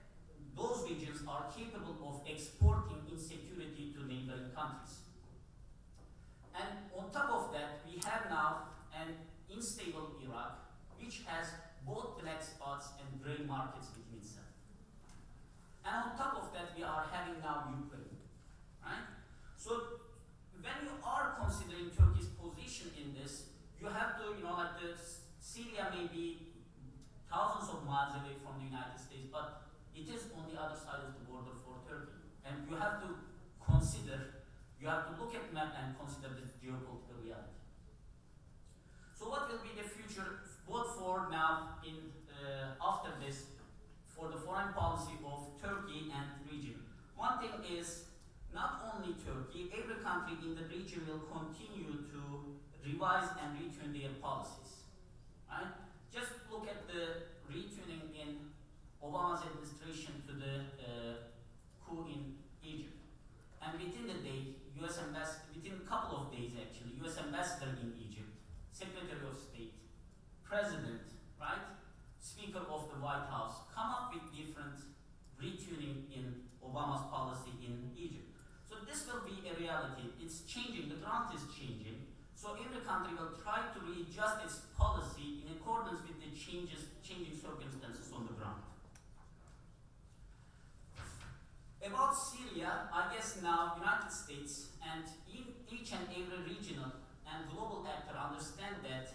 those regions are capable of exporting insecurity to neighboring countries. And on top of that, we have now an unstable Iraq, which has both black spots and gray markets within itself. And on top of that, we are having now Ukraine, right? So when you are considering Turkey's position in this, you have to, Syria may be thousands of miles away from the United States, but it is on the other side of the border for Turkey. And you have to look at the map and consider this geopolitical reality. So what will be the future, both for now, after this, for the foreign policy of Turkey and region? One thing is, not only Turkey, every country in the region will continue to revise and retune their policies, right? Just look at the retuning in Obama's administration to the coup in Egypt. And within a couple of days actually, US ambassador in Egypt, Secretary of State, President, right? Speaker of the White House, come up with different retuning in Obama's policy in Egypt. So this will be a reality. It's changing, the ground is changing. So every country will try to readjust its policy in accordance with the changing circumstances on the ground. About Syria, I guess now United States and each and every regional and global actor understand that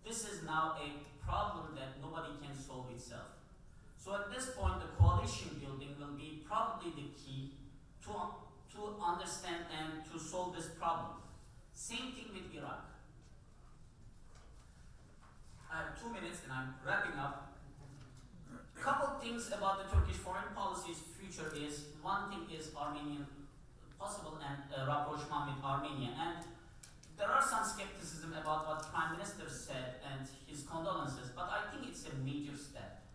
this is now a problem that nobody can solve itself. So at this point, the coalition building will be probably the key to understand and to solve this problem. Same thing with Iraq. I have 2 minutes and I'm wrapping up. Couple things about the Turkish foreign policy's future is, one thing is Armenian, possible and rapprochement with Armenia. And there are some skepticism about what Prime Minister said and his condolences, but I think it's a major step.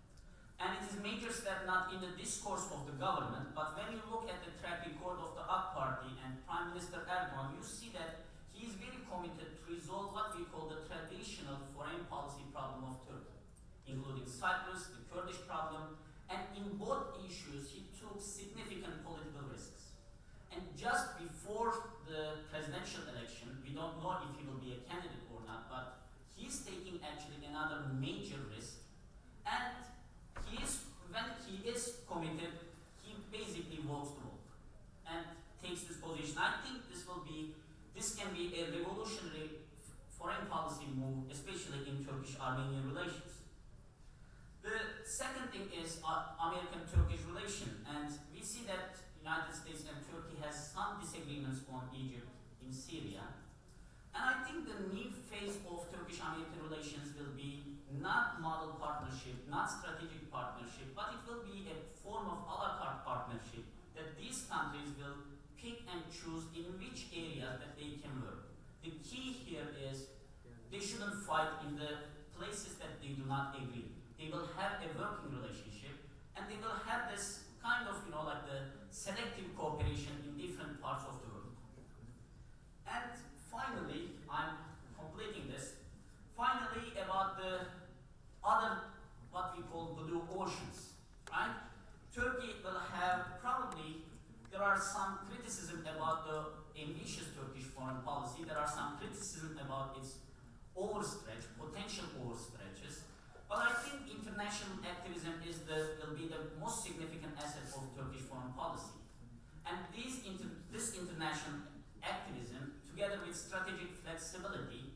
And it is a major step that not in the discourse of the government, but when you look at the track record of the AK Party and Prime Minister Erdogan, you see that he is very committed to resolve what we call the traditional foreign policy problem of Turkey, including Cyprus, the Kurdish problem, and in both issues he took significant political risks. And just before the presidential election, we don't know if he will be a candidate or not, but he's taking actually another major risk. And when he is committed, he basically walks the walk and takes this position. I think this can be a revolutionary foreign policy move, especially in Turkish-Armenian relations. The second thing is American-Turkish relation, and we see that United States and Turkey has some disagreements on Egypt in Syria. And I think the new phase of Turkish-American relations will be not model partnership, not strategic partnership, but it will be a form of a la carte partnership that these countries will pick and choose in which areas that they can work. The key here is they shouldn't fight in the places that they do not agree. They will have a working relationship, and they will have this kind of, like the selective cooperation in different parts of the world. And finally, I'm completing this. Finally, about the other, what we call blue oceans, right? Turkey will have there are some criticism about the ambitious Turkish foreign policy. There are some criticism about its potential overstretches. But I think international activism will be the most significant asset of Turkish foreign policy. And this international activism, together with strategic flexibility,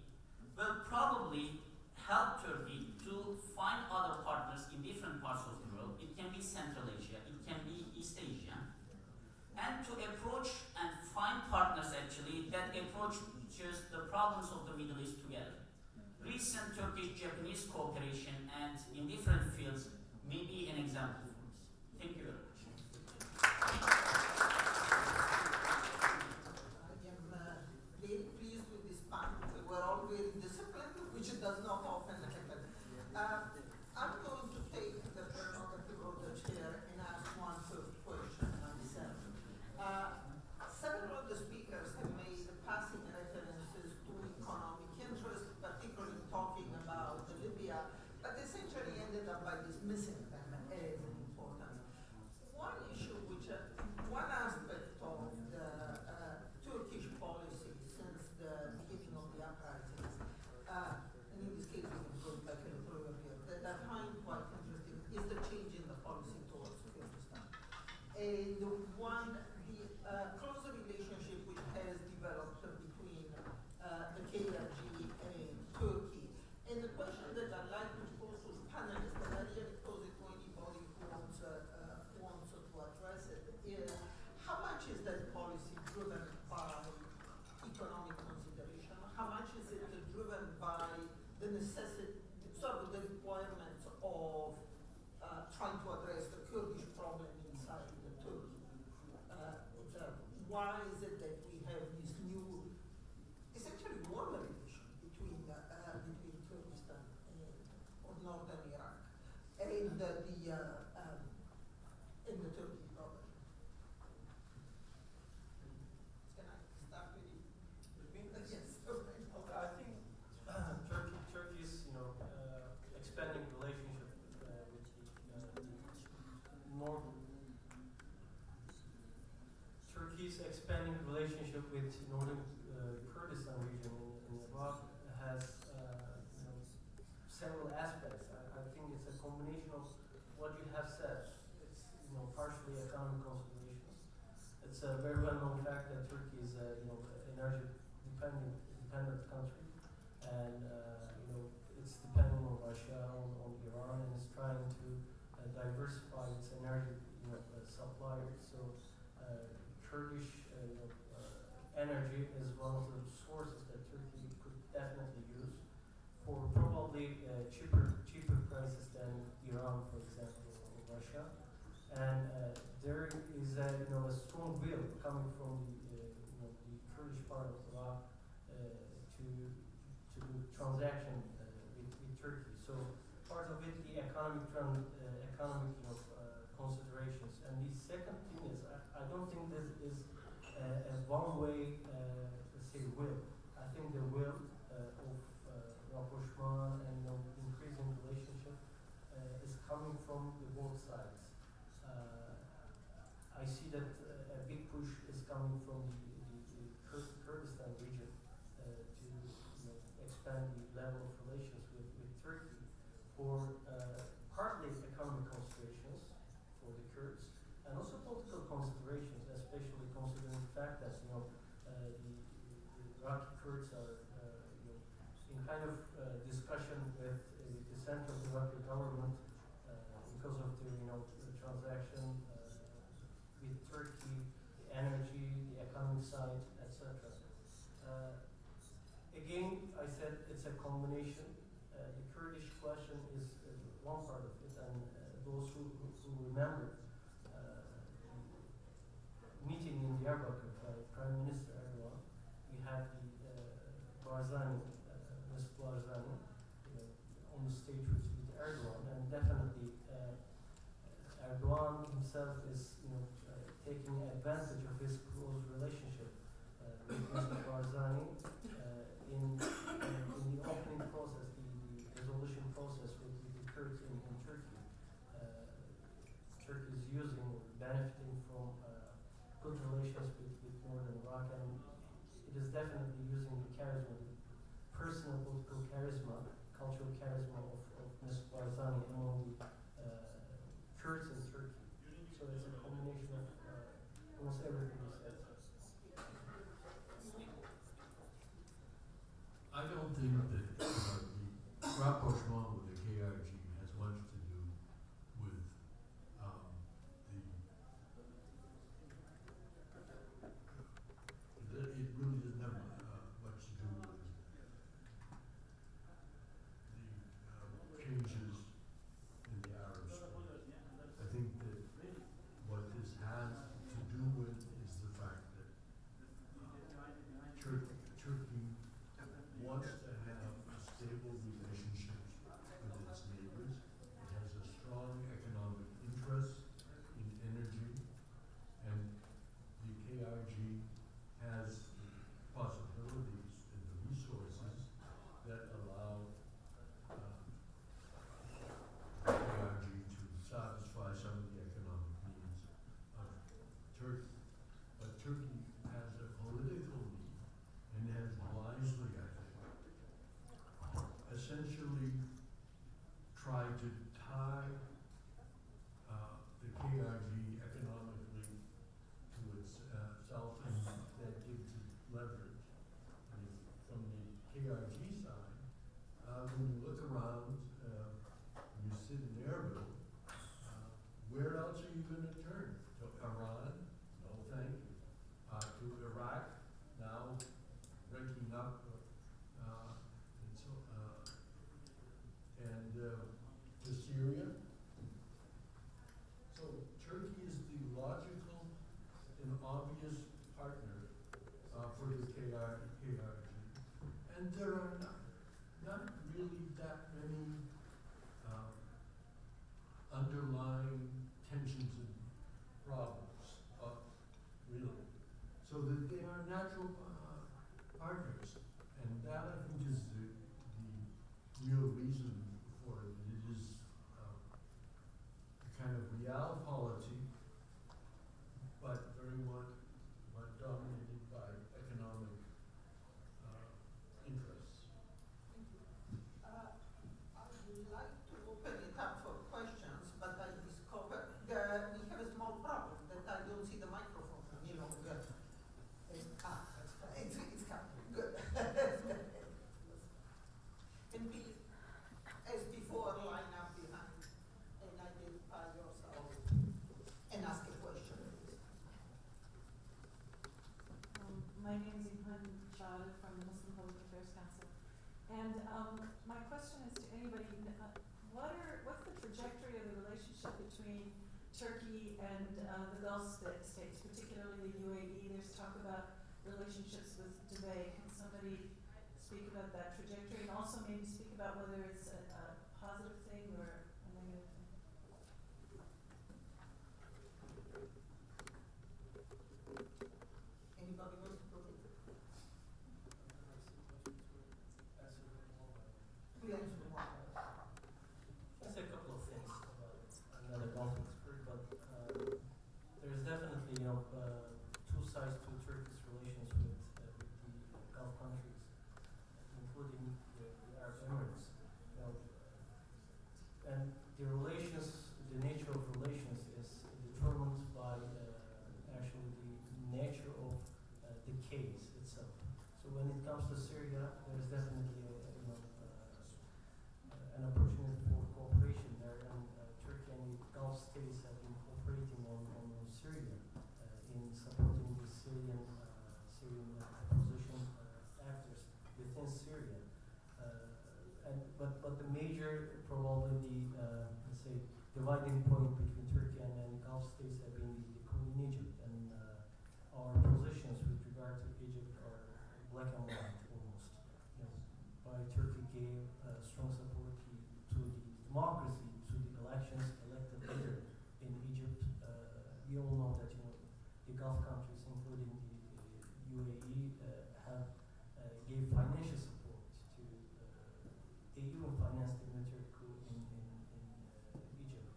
will probably help Turkey to find other partners in different parts of the world. It can be Central Asia, it can be East Asia, and to approach and find partners actually that approach just the problems of the Middle East together. Recent Turkish-Japanese cooperation and in different fields may be an example for this. Thank you very much. I am very pleased with this panel. We were all very disciplined, which does not often happen. I'm going to take the prerogative of the chair and ask one first question myself. Several of the speakers have made passing references to economic interest, particularly talking about Libya, but essentially ended up by dismissing them as important. One issue one aspect of the Turkish policy since the beginning of the uprisings, and in this case we can go back a little earlier, that I find quite interesting is the change in the policy towards Kurdistan. And the closer relationship which has developed between the KRG and Turkey. And the question that I'd like to pose to the panelists, and I really pose it to anybody who wants to address it, is how much is that policy driven by economic consideration? How much is it driven by the necessity, sort of the requirements of trying to address the Kurdish problem inside the Turkey? Why is it that we have this new, essentially warmer relation between Kurdistan or northern Iraq and the Turkey problem? Can I start with you? Yes. Okay. Okay, I think Turkey's expanding relationship with the north. Turkey's expanding relationship with northern Kurdistan region in Iraq has several aspects. I think it's a combination of what you have said. It's partially economic considerations. It's a very well-known fact that Turkey is energy dependent country, and it's dependent on Russia, on Iran, and it's trying to diversify its energy suppliers. So Kurdish energy is one of the sources that Turkey could definitely use for probably cheaper prices than Iran, for example, or Russia. And there is a strong will coming from the Kurdish part of Iraq to do transaction with Turkey. So part of it, the economic considerations. And the second thing is, I don't think this is a one-way, let's say, will. I think the will of rapprochement and increasing relationship is coming from the both sides. I see that a big push is coming from the Kurdistan region to expand the level of relations with Turkey for partly economic considerations for the Kurds and also political considerations, especially considering the fact that the Iraqi Kurds are in kind of discussion with the central Iraqi government because of the transaction with Turkey, the energy, the economic side, etc. Again, I said it's a combination. The Kurdish question is one part of it, and those who remember the meeting in Diyarbakir by Prime Minister Erdogan, we had the Barzani, Ms. Barzani, on the stage with Erdogan, and definitely Erdogan himself is taking advantage of his close relationship with Mr. Barzani in the opening process, the resolution process with the Kurds in Turkey. Turkey is using or benefiting from good relations with northern Iraq, and it is definitely using the charisma, the personal political charisma, cultural charisma of Ms. Barzani among the Kurds in Turkey. So it's a combination of almost everything you said. I don't think that the rapprochement with the KRG has much to do with it really doesn't have much to do with the changes in the Arab Spring. I think that what this has to do with is the fact that Turkey wants to have stable relationships with its neighbors. It has a strong economic interest in energy, and the KRG has possibilities in the resources that allow the KRG to satisfy some of the economic needs of Turkey. But Turkey has a political need, and has wisely, I think, essentially tried to tie the KRG economically to itself, and that gives it leverage. And from the KRG side, when you look around, when you sit in Erbil, where else are you going to turn? To Iran? No, thank you. To Iraq? Now breaking up, and to Syria. So Turkey is the logical and obvious partner for the KRG, and there are not really that many underlying tensions and problems, really. So that they are natural partners, and that I think is the real reason for it. It is a kind of realpolitik, but very much dominated by economic interests. I would like to open it up for questions, but I discovered we have a small problem that I don't see the microphone any longer. It's coming. Good. And please, as before, line up behind and identify yourself and ask a question, please. My name is Ilhan Shahid from the Muslim Public Affairs Council. And my question is to anybody, what's the trajectory of the relationship between Turkey and the Gulf states, particularly the UAE? There's talk about relationships with Dubai. Can somebody speak about that trajectory, and also maybe speak about whether it's a positive thing or a negative thing? dividing point between Turkey and the Gulf states have been the coup in Egypt, and our positions with regard to Egypt are black and white almost. You know, by Turkey gave strong support to the democracy, to the elections, elected leader in Egypt. We all know that the Gulf countries, including the UAE, have gave financial support to. They even financed the military coup in Egypt.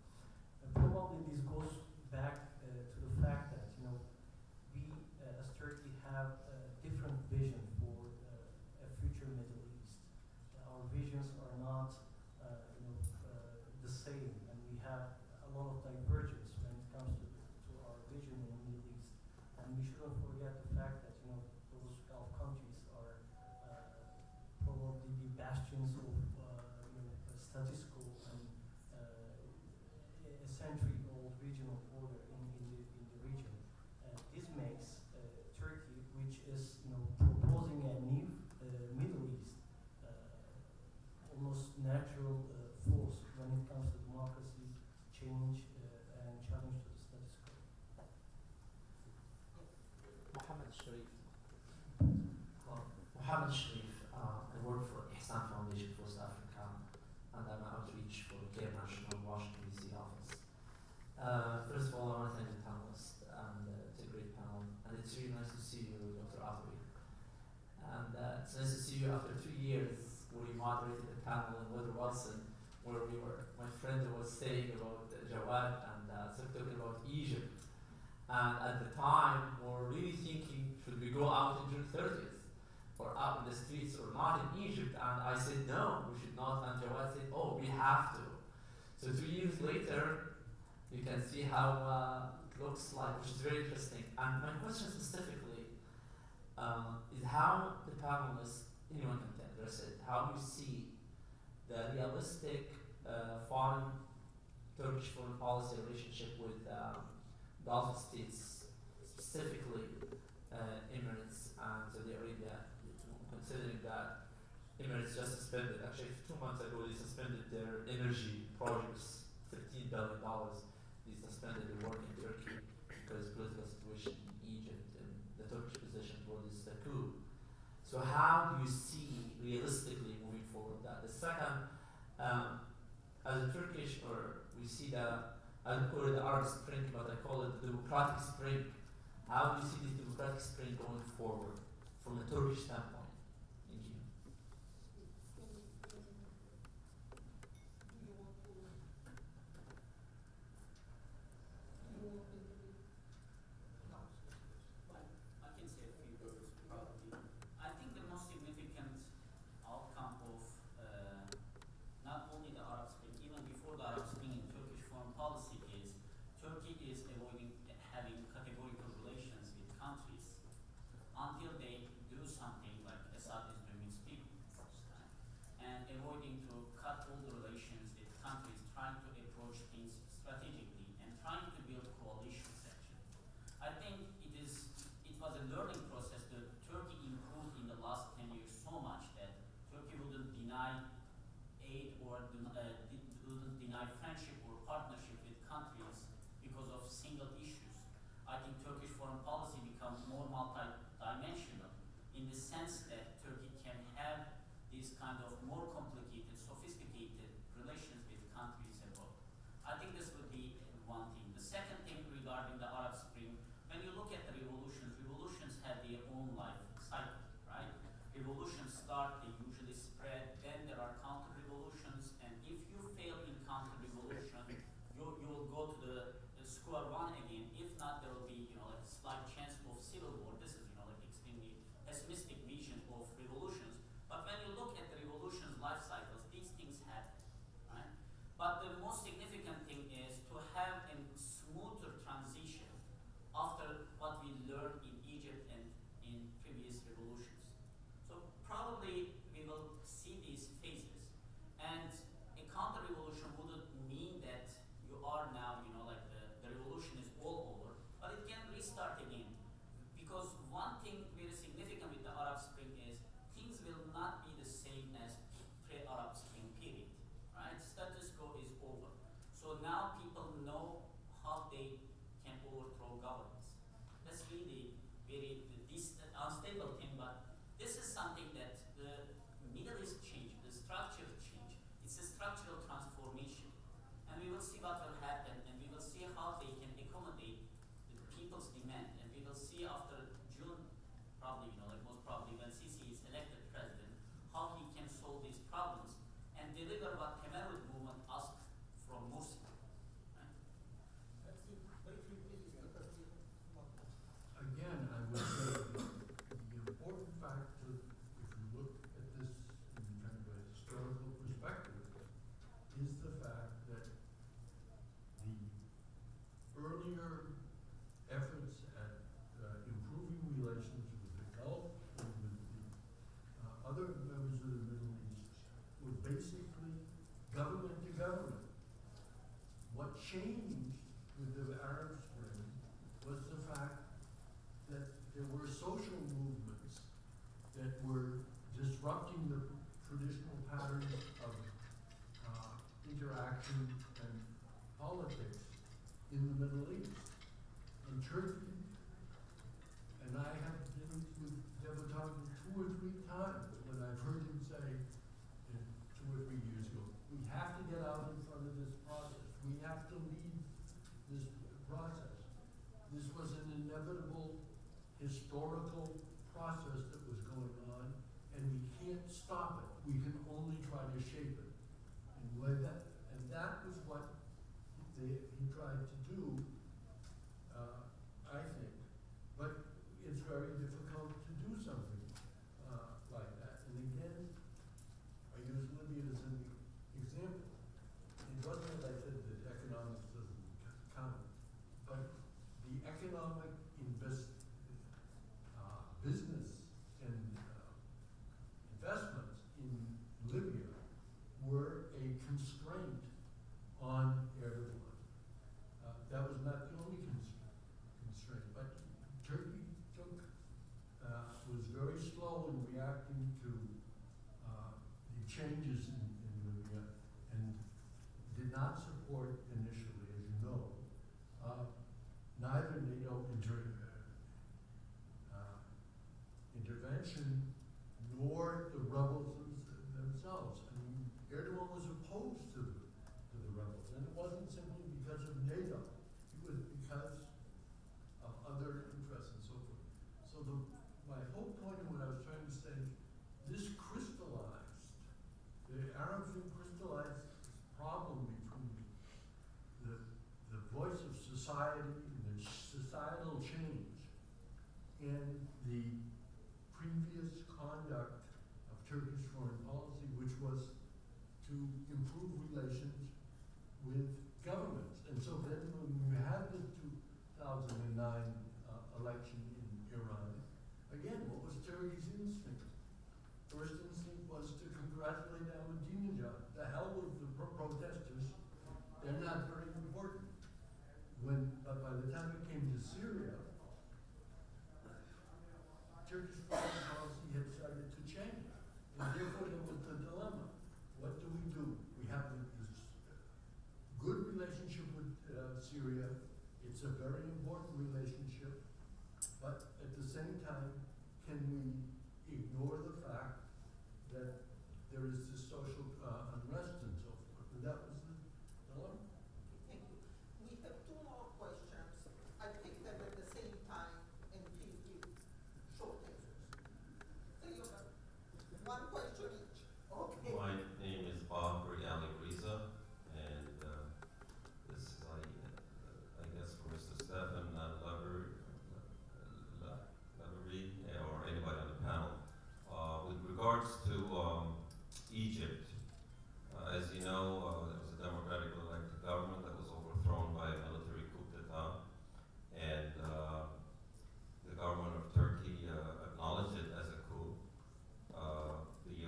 Probably this goes back to the fact that we as Turkey have a different vision for a future Middle East. Our visions are not the same, and we have a lot of divergence when it comes to our vision in the Middle East. And we shouldn't forget the fact that those Gulf countries are probably the bastions of statistical and a century-old regional order in the region. This makes Turkey, which is proposing a new Middle East, almost natural force when it comes to democracy, change, and challenge to the status quo. Mohammed Sharif. Mohammed Sharif, I work for Ihsan Foundation for West Africa, and I'm an outreach for Cambridge and Washington DC office. First of all, I want to thank the panelists, and it's a great panel, and it's really nice to see you, Dr. Athwi. And it's nice to see you after 2 years where you moderated the panel in Woodrow Wilson, where my friend was saying about Jawad and talking about Egypt. And at the time, we were really thinking, should we go out on June 30th? Or out in the streets or not in Egypt? And I said, no, we should not. And Jawad said, oh, we have to. So 2 years later, you can see how it looks like, which is very interesting. And my question specifically is how the panelists, anyone can address it, how you see the realistic Turkish foreign policy relationship with Gulf states, specifically Emirates and Saudi Arabia, considering that Emirates just suspended, actually 2 months ago, they suspended their energy projects, $15 billion. They suspended their work in Turkey because political situation in Egypt and the Turkish position toward this coup. So how do you see realistically moving forward that? The second, as a Turkish, or we see I don't call it the Arab Spring, but I call it the Democratic Spring. How do you see this Democratic Spring going forward from a Turkish standpoint? Thank you. I can say a few words probably. I think the most significant outcome of not only the Arab Spring, even before the Arab Spring in Turkish foreign policy is Turkey is avoiding having categorical relations with countries until they do something like Assad is doing in speaking first time, and avoiding to cut all the relations with countries, trying to approach things strategically and trying to build coalitions actually. I think it was a learning process that Turkey improved in the last 10 years so much that Turkey wouldn't deny aid or wouldn't deny friendship or partnership with countries because of single issues. I think Turkish foreign policy becomes more multi-dimensional in the sense that Turkey can have these kind of more complicated, sophisticated relations with countries abroad. I think this would be one thing. The second thing regarding the Arab Spring, when you look at the revolutions have their own life cycle, right? Revolutions start, they usually spread, then there are counter-revolutions, and if you fail in counter-revolution, you will go to the square one again. If not, there will be like a slight chance of civil war. This is like extremely pessimistic vision of revolutions. But when you look at the revolutions life cycles, these things happen, right? But the most significant thing is to have a smoother transition after what we learned in Egypt and in previous how they can overthrow governments. That's really very this unstable thing, but this is something that the Middle East change, the structure change. It's a structural transformation, and we will see what will happen, and we will see how they can accommodate the people's demand, and we will see after June, probably, like most probably when Sisi is elected president, how he can solve these problems and deliver what Kemal movement asked from Morsi. Right? Let's see, briefly, please, because we want to. Again, I would say the important factor, if you look at this in kind of a historical perspective, is the fact that the earlier efforts at improving relations with the Gulf and with the other members of the Middle East were basically government to government. What changed with the Arab Spring was the fact that there were social movements that were disrupting the traditional patterns of interaction and politics in the Middle East. And Turkey, and I have been with Devletov 2 or 3 times when I've heard him say 2 or 3 years ago, we have to get out in front of this process. We have to lead this process. This was an inevitable historical process that was going on, and we can't stop it. We can only try to shape it. And that was what he tried to do, I think. But it's very difficult to do something like that. And again, I use Libya as an example. It wasn't that I said that economics doesn't count, but the economic business and investments in Libya were a constraint on Erdogan. That was not the only constraint, but Turkey was very slow in reacting to the changes in Libya and did not support initially, as you know, neither NATO intervention nor the rebels themselves. I mean, Erdogan was opposed to the rebels, and it wasn't simply because of NATO. It was because of other interests and so forth. So my whole point of what I was trying to say, this crystallized, the Arab Spring crystallized this problem between the voice of society and the societal change and the previous conduct of Turkish foreign policy, which was to improve relations with governments. And so then when you had the 2009 election in Iran, again, what was Turkey's instinct? First instinct was to congratulate Ahmadinejad. The hell with the protesters. They're not very important. But by the time it came to Syria, Turkish foreign policy had started to change. And therefore there was the dilemma. What do? We have this good relationship with Syria. It's a very important relationship. But at the same time, can we ignore the fact that there is this social unrest and so forth? And that was the dilemma. Thank you. We have 2 more questions. I take them at the same time, and please give short answers. 3 of them. 1 question each. Okay. My name is Bob Riali Riza, and this is, I guess, for Mr. Stefan Levery, or anybody on the panel. With regards to Egypt, as you know, there was a democratically elected government that was overthrown by a military coup d'etat, and the government of Turkey acknowledged it as a coup. The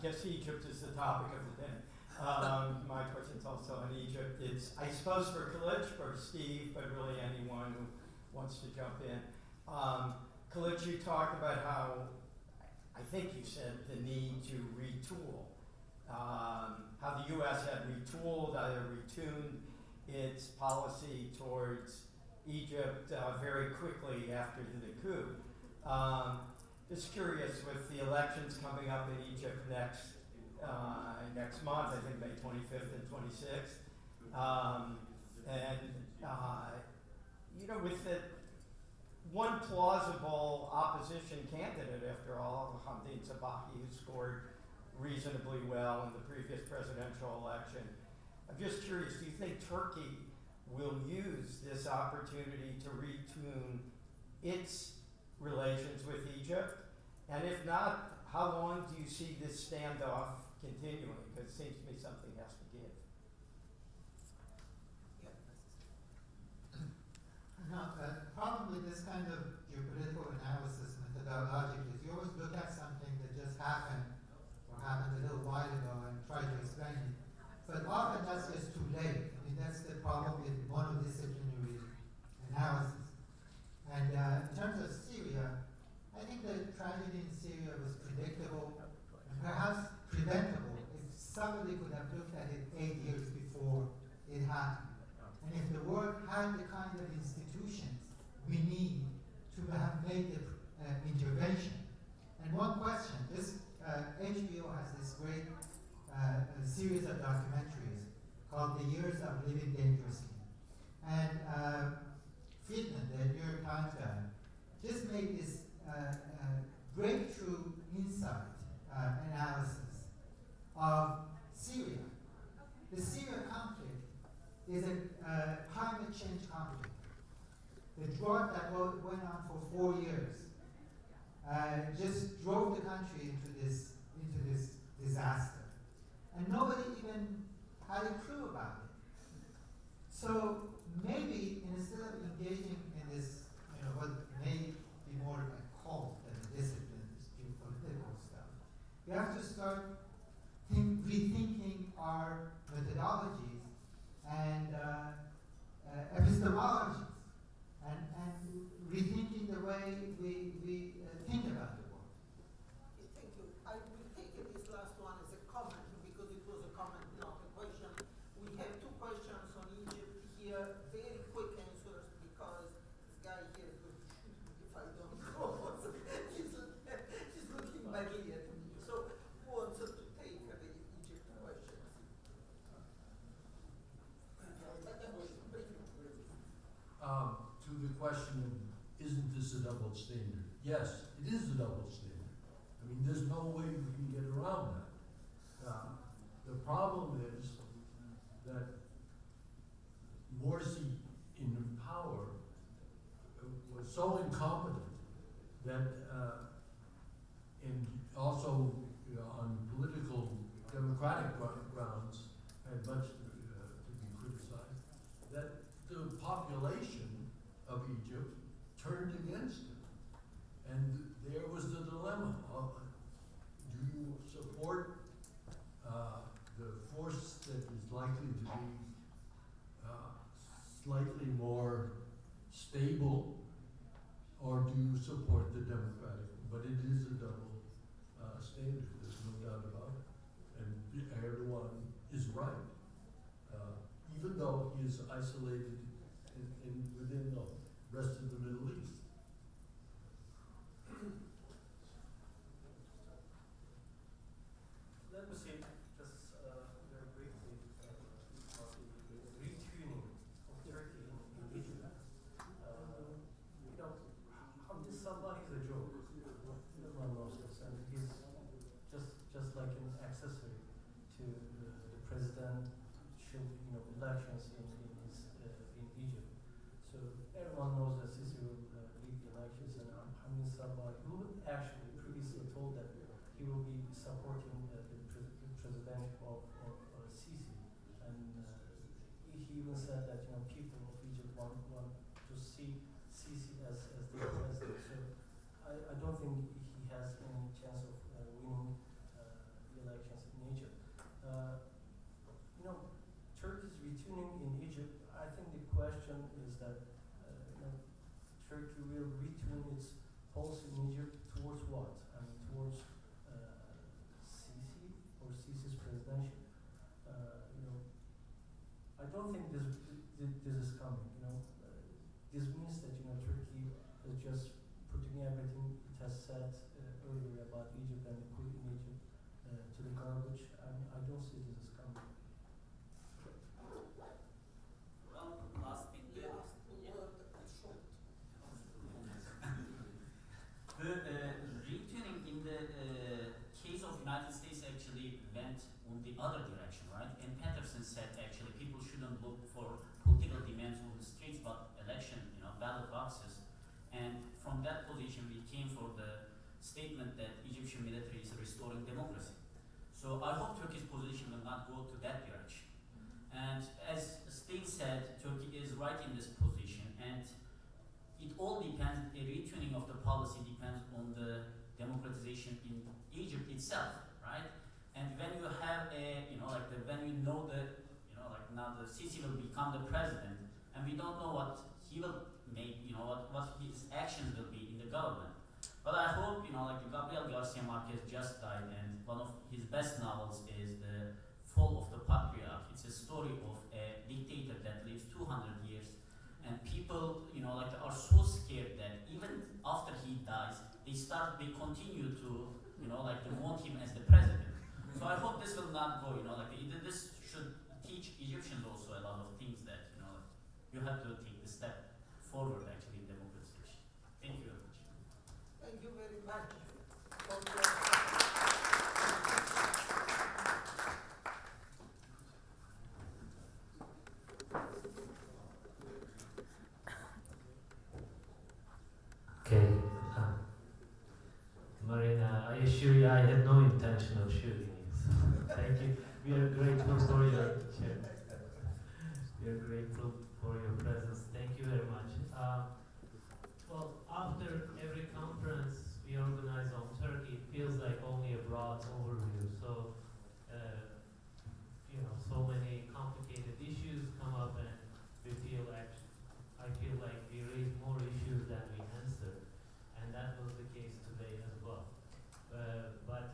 guess Egypt is the topic of the day. My question's also on Egypt. It's, I suppose, for Khalid, for Steve, but really anyone who wants to jump in. Khalid, you talked about how, I think you said, the need to retool. How the U.S. had retooled, either retuned its policy towards Egypt very quickly after the coup. Just curious, with the elections coming up in Egypt next month, I think May 25th and 26th, with the one plausible opposition candidate, after all, Hamdin Sabaki, who scored reasonably well in the previous presidential election. I'm just curious, do you think Turkey will use this opportunity to retune its relations with Egypt? And if not, how long do you see this standoff continuing? Because it seems to me something has to give. No, the problem with this kind of geopolitical analysis methodology is you always look at something that just happened or happened a little while ago and try to explain it. But often that's just too late. I mean, that's the problem with monodisciplinary analysis. And in terms of Syria, I think the tragedy in Syria was predictable and perhaps preventable if somebody could have looked at it 8 years before it happened. And if the world had the kind of institutions we need to have made the intervention. And one question, this HBO has this great series of documentaries called The Years of Living Dangerously. And Friedman, the New York Times guy, just made this breakthrough insight analysis of Syria. The Syria conflict is a climate change conflict. The drought that went on for 4 years just drove the country into this disaster. And nobody even had a clue about it. So maybe instead of engaging in this, what may be more like cult than a discipline, this geopolitical stuff, we have to start rethinking our methodologies and epistemologies, and rethinking the way we think about the world. Thank you. I will take this last one as a comment because it was a comment, not a question. We have two questions on Egypt here, very quick answers because this guy here is going to shoot me if I don't go. He's looking badly at me. So who wants to take the Egypt questions? To the question of, isn't this a double standard? Yes, it is a double standard. I mean, there's no way we can get around that. The problem is that Morsi in power was so incompetent that, and also on political democratic grounds, had much to be criticized, that the population of Egypt turned against him. And there was the dilemma of, do you support the force that is likely to be slightly more stable, or do you support the democratic? But it is a double standard, there's no doubt about it. And Erdogan is right. Even though he is isolated within the rest of the Middle East. Let me say just very briefly about the retuning of Turkey in Egypt. Hamdi Sabah is a joke. Everyone knows this, and he's just like an accessory to the president. Elections in Egypt. So everyone knows that Sisi will lead the elections, and Hamdi Sabah, who actually previously told that he will be supporting the president of Sisi, and he even said that people of Egypt want to see Sisi as their president. So I don't think he has any chance of winning the You know, Turkey's retuning in Egypt. I think the question is that Turkey will retune its policy in Egypt towards what? I mean, towards Sisi or Sisi's presidential. I don't think this is coming. This means that Turkey is just putting everything it has said earlier about Egypt and the coup in Egypt to the garbage. I don't see this as coming. Well, last thing. Yeah, word short. The retuning in the case of United States actually went on the other direction, right? And Patterson said actually people shouldn't look for political demands on the streets, but election, ballot boxes. And from that position, we came for the statement that Egyptian military is restoring democracy. So I hope Turkey's position will not go to that direction. And as State said, Turkey is right in this position, and it all depends, a retuning of the policy depends on the democratization in Egypt itself, right? And when you have when you know that, now the Sisi will become the president, and we don't know what he will make, what his actions will be in the government. But I hope, Gabriel Garcia Marquez just died, and one of his best novels is The Fall of the Patriarch. It's a story of a dictator that lives 200 years, and people, are so scared that even after he dies, they continue to, to want him as the president. So I hope this will not go, this should teach Egyptians also a lot of things that, you have to take the step forward actually in democratization. Thank you very much. Thank you very much. Okay. Marina, I assure you I had no intention of shooting you. So thank you. We are grateful for your We are grateful for your presence. Thank you very much. Well, after every conference we organize on Turkey, it feels like only a broad overview. So, so many complicated issues come up, and I feel like we raise more issues than we answer, and that was the case today as well. But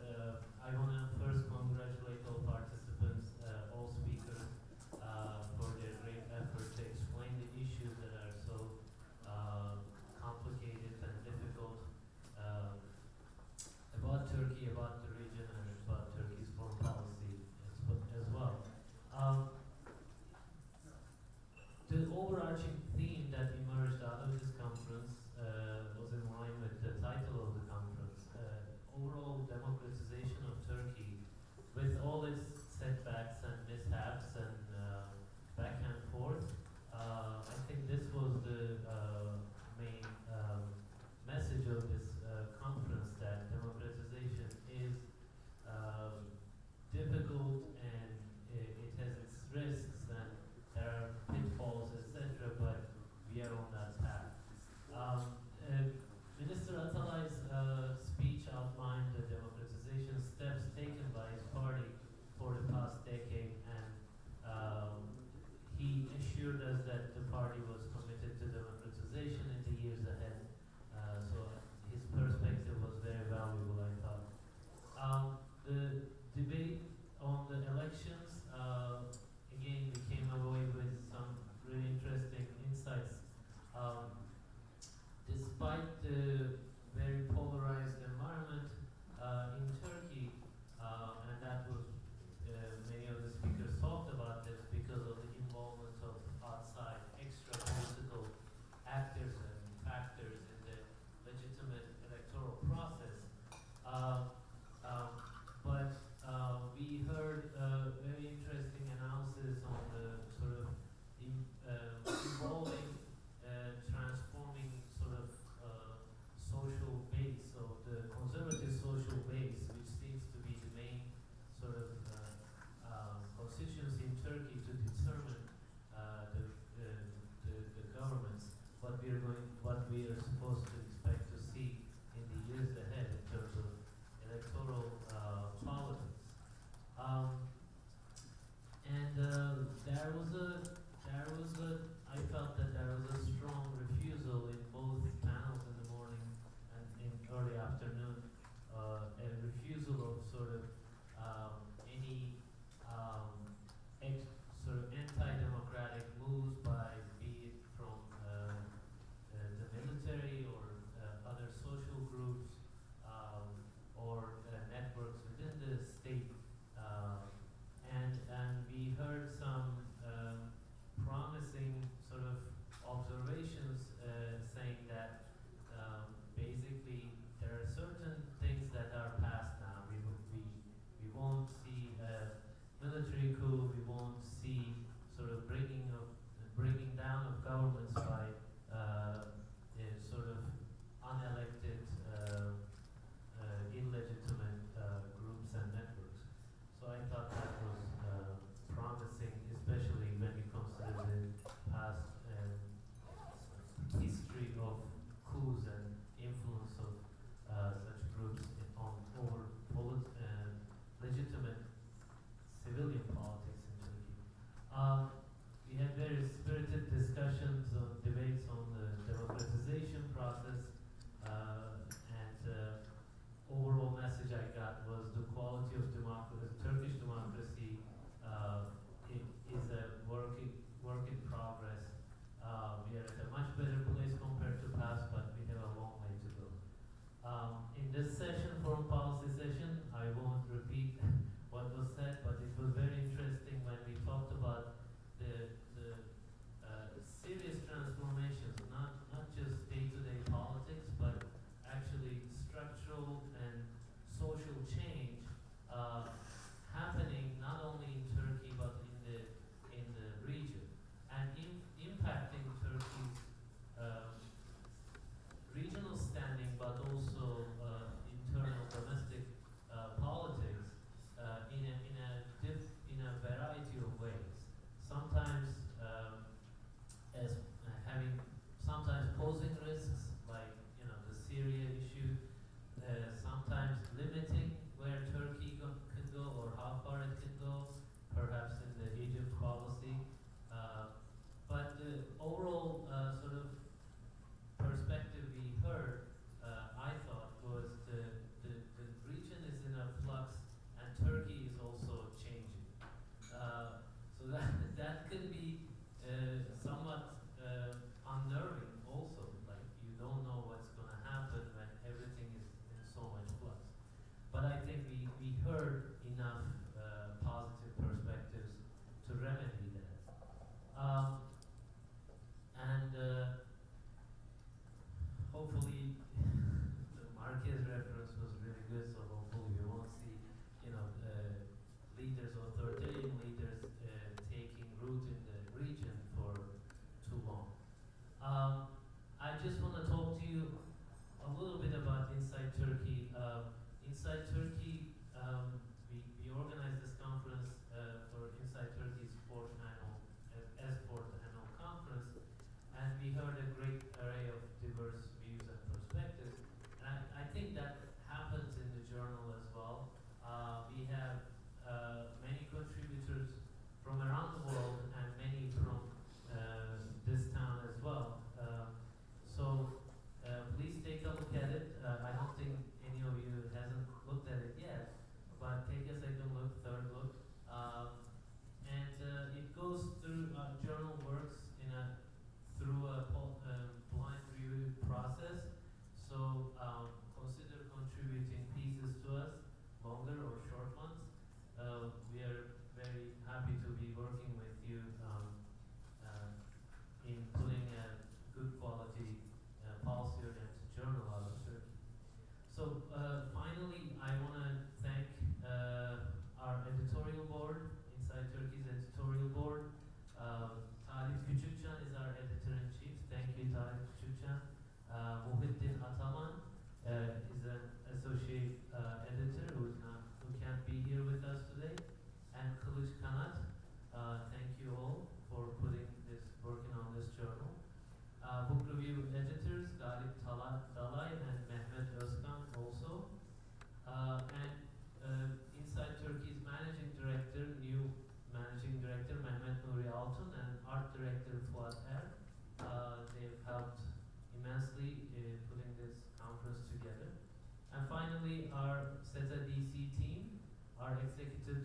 I want to first congratulate all participants, all speakers, for their great effort to explain the issues that are so complicated and difficult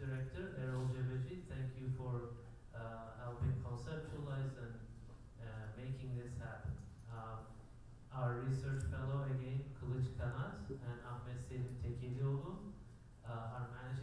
Director, Erol Cebeci, thank you for helping conceptualize and making this happen. Our research fellow again, Kılıç Kanat and Ahmet Selim Tekelioğlu, our management